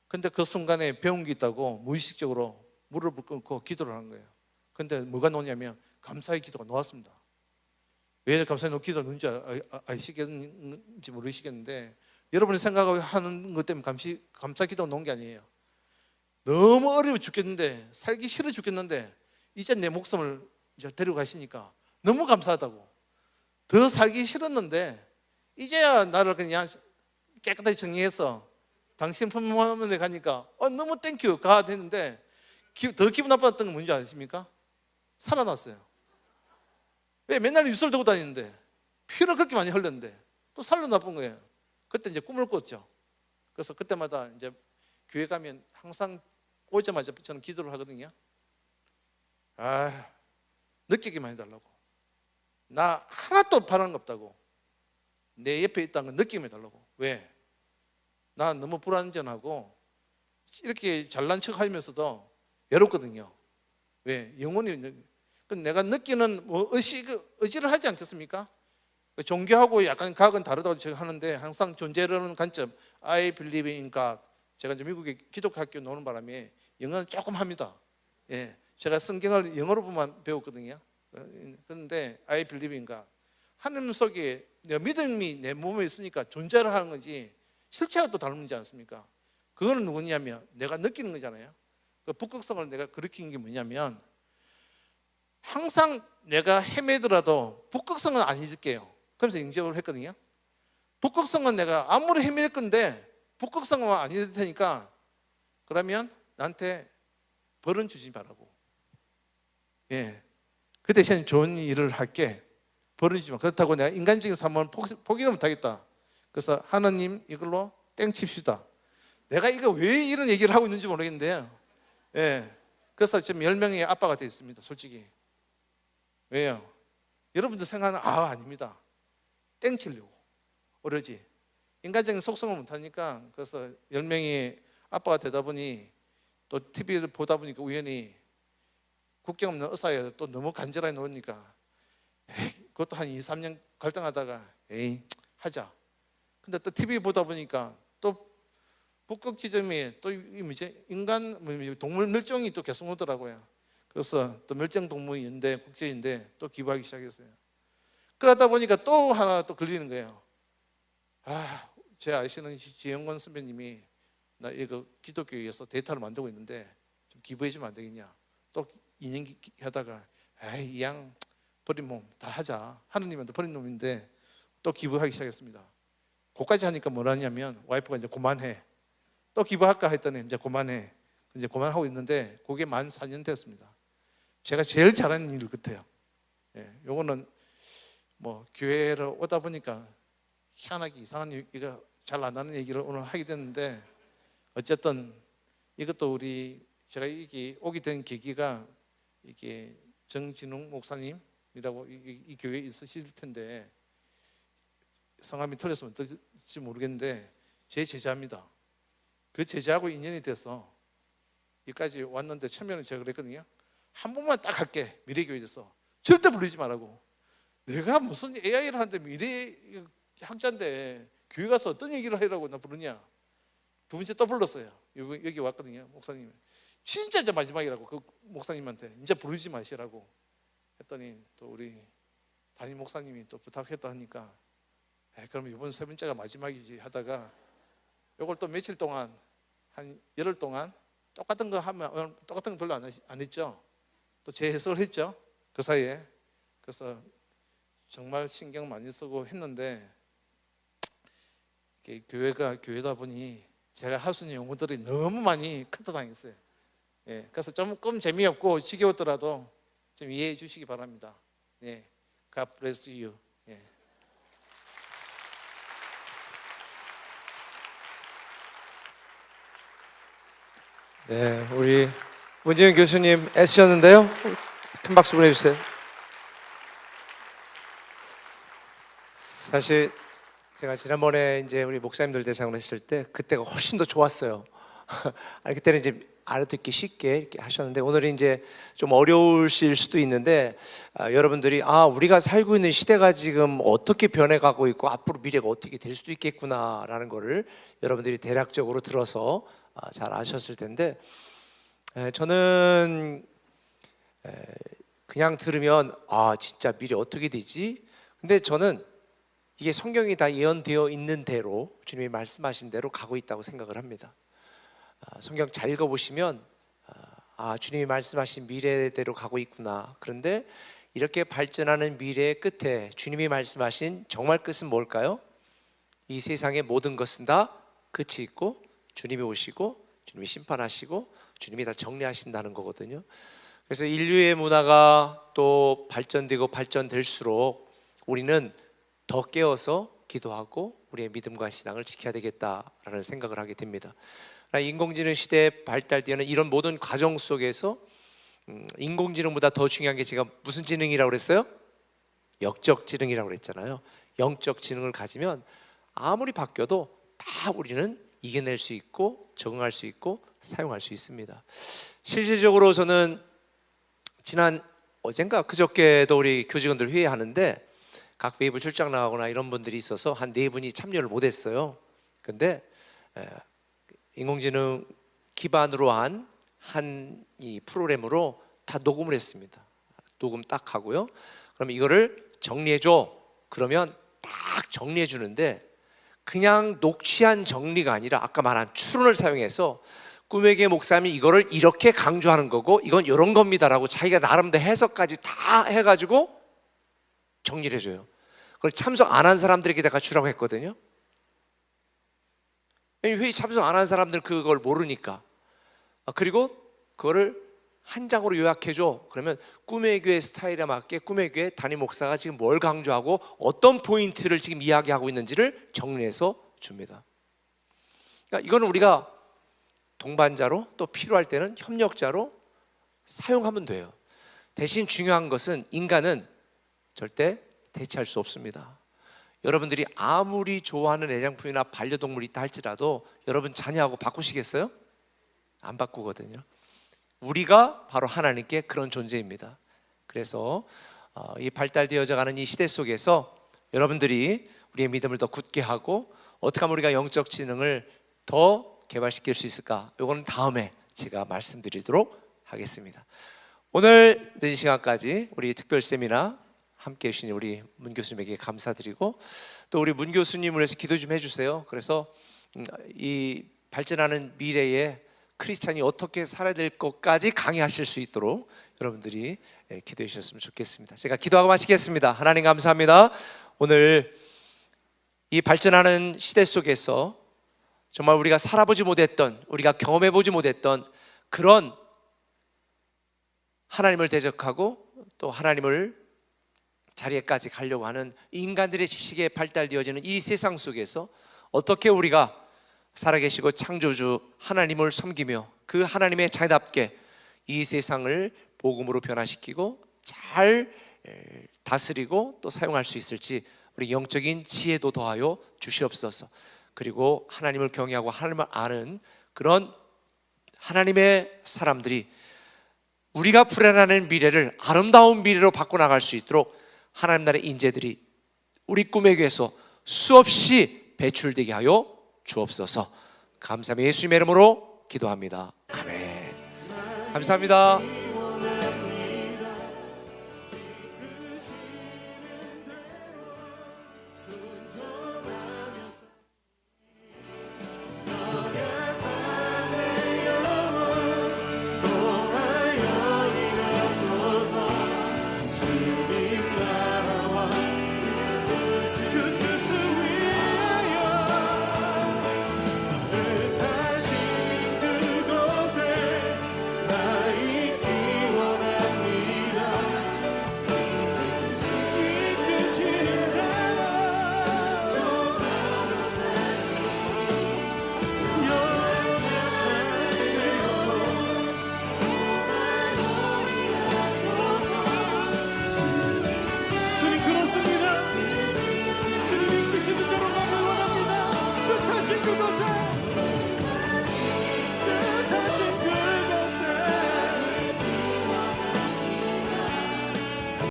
근데 그 순간에 배운 게 있다고 무의식적으로 무릎을 꿇고 기도를 하는 거예요. 근데 뭐가 나오냐면 감사의 기도가 나왔습니다. 왜 감사의 기도가 나오는지 아시겠는지 모르시겠는데, 여러분이 생각하는 것 때문에 감사 기도가 나온 게 아니에요. 너무 어려워 죽겠는데, 살기 싫어 죽겠는데 이제 내 목숨을 이제 데리고 가시니까 너무 감사하다고. 더 살기 싫었는데 이제야 나를 그냥 깨끗하게 정리해서 당신 품에 가니까 너무 땡큐 가 됐는데, 더 기분 나빴던 건 뭔지 아십니까? 살아났어요. 왜? 맨날 유서를 들고 다니는데 피를 그렇게 많이 흘렸는데 또 살아나쁜 거예요. 그때 이제 꿈을 꿨죠. 그래서 그때마다 이제 교회 가면 항상 오자마자 저는 기도를 하거든요. 느끼기만 해달라고. 나 하나도 바라는 거 없다고. 내 옆에 있다는 걸 느끼게 해달라고. 왜? 나 너무 불안전하고 이렇게 잘난 척하면서도 외롭거든요. 왜? 영혼이 내가 느끼는 뭐 의지를 하지 않겠습니까? 종교하고 약간 각은 다르다고 제가 하는데 항상 존재라는 관점, I believe in God. 제가 이제 미국에 기독교 학교 노는 바람에 영어는 조금 합니다. 예, 제가 성경을 영어로만 배웠거든요. 그런데 I believe in God. 하나님 속에 내 믿음이 내 몸에 있으니까 존재를 하는 거지 실체가 또 다르지 않습니까? 그거는 누구냐면 내가 느끼는 거잖아요. 그 북극성을 내가 가리킨 게 뭐냐면 항상 내가 헤매더라도 북극성은 안 잊을게요. 그러면서 인정을 했거든요. 북극성은 내가 아무리 헤맬 건데 북극성은 안 잊을 테니까 그러면 나한테 벌은 주지 말라고. 예, 그 대신 좋은 일을 할게. 벌은 주지 마. 그렇다고 내가 인간적인 삶을 포기를 못하겠다. 그래서 하나님 이걸로 땡 칩시다. 내가 이거 왜 이런 얘기를 하고 있는지 모르겠는데요. 예, 그래서 지금 10명의 아빠가 되어 있습니다. 솔직히. 왜요? 여러분들 생각하는 아닙니다. 땡치려고 오로지 인간적인 속성을 못하니까. 그래서 10명이 아빠가 되다 보니 또 TV를 보다 보니까 우연히 국경 없는 의사에 또 너무 간절하게 놓으니까 그것도 한 2, 3년 갈등하다가 하자. 근데 또 TV 보다 보니까 또 북극 지점이 또 뭐지 인간 동물 멸종이 또 계속 오더라고요. 그래서 또 멸종동물인데 국제인데 또 기부하기 시작했어요. 그러다 보니까 또 하나 또 걸리는 거예요. 제 아시는 지영권 선배님이 나 이거 기독교에서 데이터를 만들고 있는데 좀 기부해 주면 안 되겠냐. 또 2년 하다가 이 양 버린 몸 다 하자. 하느님한테 버린 놈인데 또 기부하기 시작했습니다. 그까지 하니까 뭐라 하냐면 와이프가 이제 그만해. 또 기부할까 했더니 이제 그만해. 이제 그만하고 있는데 그게 만 4년 됐습니다. 제가 제일 잘하는 일 같아요. 예, 요거는 뭐 교회를 오다 보니까 희한하게 이상한 얘기가 잘 안 나는 얘기를 오늘 하게 됐는데 어쨌든 이것도 제가 여기 오게 된 계기가 이게 정진웅 목사님이라고 이 교회에 있으실 텐데 성함이 틀렸으면 어떨지 모르겠는데 제 제자입니다. 그 제자하고 인연이 돼서 여기까지 왔는데 처음에는 제가 그랬거든요. 한 번만 딱 할게. 미래교회에서 절대 부르지 말라고. 내가 무슨 AI를 하는데 미래 학자인데 교회 가서 어떤 얘기를 하려고 나 부르냐. 두 번째 또 불렀어요. 여기 왔거든요. 목사님 진짜 이제 마지막이라고. 그 목사님한테 이제 부르지 마시라고 했더니 또 우리 담임 목사님이 또 부탁했다 하니까 그럼 이번 세 번째가 마지막이지 하다가 이걸 또 며칠 동안 한 열흘 동안 똑같은 거 하면 똑같은 거 별로 안 했죠. 또 재해석을 했죠. 그 사이에. 그래서 정말 신경 많이 쓰고 했는데 교회가 교회다 보니 제가 할 수 있는 용어들이 너무 많이 커트당했어요. 예, 그래서 조금 재미없고 지겨웠더라도 좀 이해해 주시기 바랍니다. 예, God bless you. 예. 네, 우리 문재인 교수님 애쓰셨는데요. 큰 박수 보내주세요. 사실 제가 지난번에 이제 우리 목사님들 대상으로 했을 때 그때가 훨씬 더 좋았어요. 아니, 그때는 이제 알아듣기 쉽게 이렇게 하셨는데 오늘은 이제 좀 어려우실 수도 있는데 여러분들이 우리가 살고 있는 시대가 지금 어떻게 변해가고 있고 앞으로 미래가 어떻게 될 수도 있겠구나라는 거를 여러분들이 대략적으로 들어서 잘 아셨을 텐데 저는 그냥 들으면 진짜 미래 어떻게 되지? 근데 저는 이게 성경이 다 예언되어 있는 대로 주님이 말씀하신 대로 가고 있다고 생각을 합니다. 성경 잘 읽어보시면 주님이 말씀하신 미래대로 가고 있구나. 그런데 이렇게 발전하는 미래의 끝에 주님이 말씀하신 정말 끝은 뭘까요? 이 세상의 모든 것은 다 끝이 있고 주님이 오시고 주님이 심판하시고 주님이 다 정리하신다는 거거든요. 그래서 인류의 문화가 또 발전되고 발전될수록 우리는 더 깨어서 기도하고 우리의 믿음과 신앙을 지켜야 되겠다라는 생각을 하게 됩니다. 인공지능 시대에 발달되는 이런 모든 과정 속에서 인공지능보다 더 중요한 게 제가 무슨 지능이라고 그랬어요? 영적 지능이라고 그랬잖아요. 영적 지능을 가지면 아무리 바뀌어도 다 우리는 이겨낼 수 있고 적응할 수 있고 사용할 수 있습니다. 실질적으로 저는 지난 어젠가 그저께도 우리 교직원들 회의하는데 각 외부 출장 나가거나 이런 분들이 있어서 한 4분이 참여를 못했어요. 근데 인공지능 기반으로 한 이 프로그램으로 다 녹음을 했습니다. 녹음 딱 하고요. 그럼 이거를 정리해줘. 그러면 딱 정리해 주는데 그냥 녹취한 정리가 아니라 아까 말한 추론을 사용해서 꿈의 교회 목사님이 이거를 이렇게 강조하는 거고 이건 이런 겁니다라고 자기가 나름대로 해석까지 다 해가지고 정리를 해줘요. 그걸 참석 안 한 사람들에게다가 주라고 했거든요. 회의 참석 안 한 사람들은 그걸 모르니까. 그리고 그거를 한 장으로 요약해줘. 그러면 꿈의 교회 스타일에 맞게 꿈의 교회 담임 목사가 지금 뭘 강조하고 어떤 포인트를 지금 이야기하고 있는지를 정리해서 줍니다. 그러니까 이거는 우리가 동반자로 또 필요할 때는 협력자로 사용하면 돼요. 대신 중요한 것은 인간은 절대 대체할 수 없습니다. 여러분들이 아무리 좋아하는 애장품이나 반려동물이 있다 할지라도 여러분 자녀하고 바꾸시겠어요? 안 바꾸거든요. 우리가 바로 하나님께 그런 존재입니다. 그래서 이 발달되어져 가는 이 시대 속에서 여러분들이 우리의 믿음을 더 굳게 하고 어떻게 하면 우리가 영적 지능을 더 개발시킬 수 있을까? 이거는 다음에 제가 말씀드리도록 하겠습니다. 오늘 늦은 시간까지 우리 특별 세미나 함께 해주신 우리 문 교수님에게 감사드리고 또 우리 문 교수님을 위해서 기도 좀 해주세요. 그래서 이 발전하는 미래에 크리스찬이 어떻게 살아야 될 것까지 강의하실 수 있도록 여러분들이 기도해 주셨으면 좋겠습니다. 제가 기도하고 마치겠습니다. 하나님 감사합니다. 오늘 이 발전하는 시대 속에서 정말 우리가 살아보지 못했던, 우리가 경험해보지 못했던 그런 하나님을 대적하고 또 하나님을 자리에까지 가려고 하는 인간들의 지식에 발달되어지는 이 세상 속에서 어떻게 우리가 살아계시고 창조주 하나님을 섬기며 그 하나님의 자녀답게 이 세상을 복음으로 변화시키고 잘 다스리고 또 사용할 수 있을지 우리 영적인 지혜도 더하여 주시옵소서. 그리고 하나님을 경외하고 하나님을 아는 그런 하나님의 사람들이 우리가 불안하는 미래를 아름다운 미래로 바꿔나갈 수 있도록 하나님 나라의 인재들이 우리 꿈의 교회에서 수없이 배출되게 하여 주옵소서. 감사합니다. 예수님의 이름으로 기도합니다. 아멘. 감사합니다.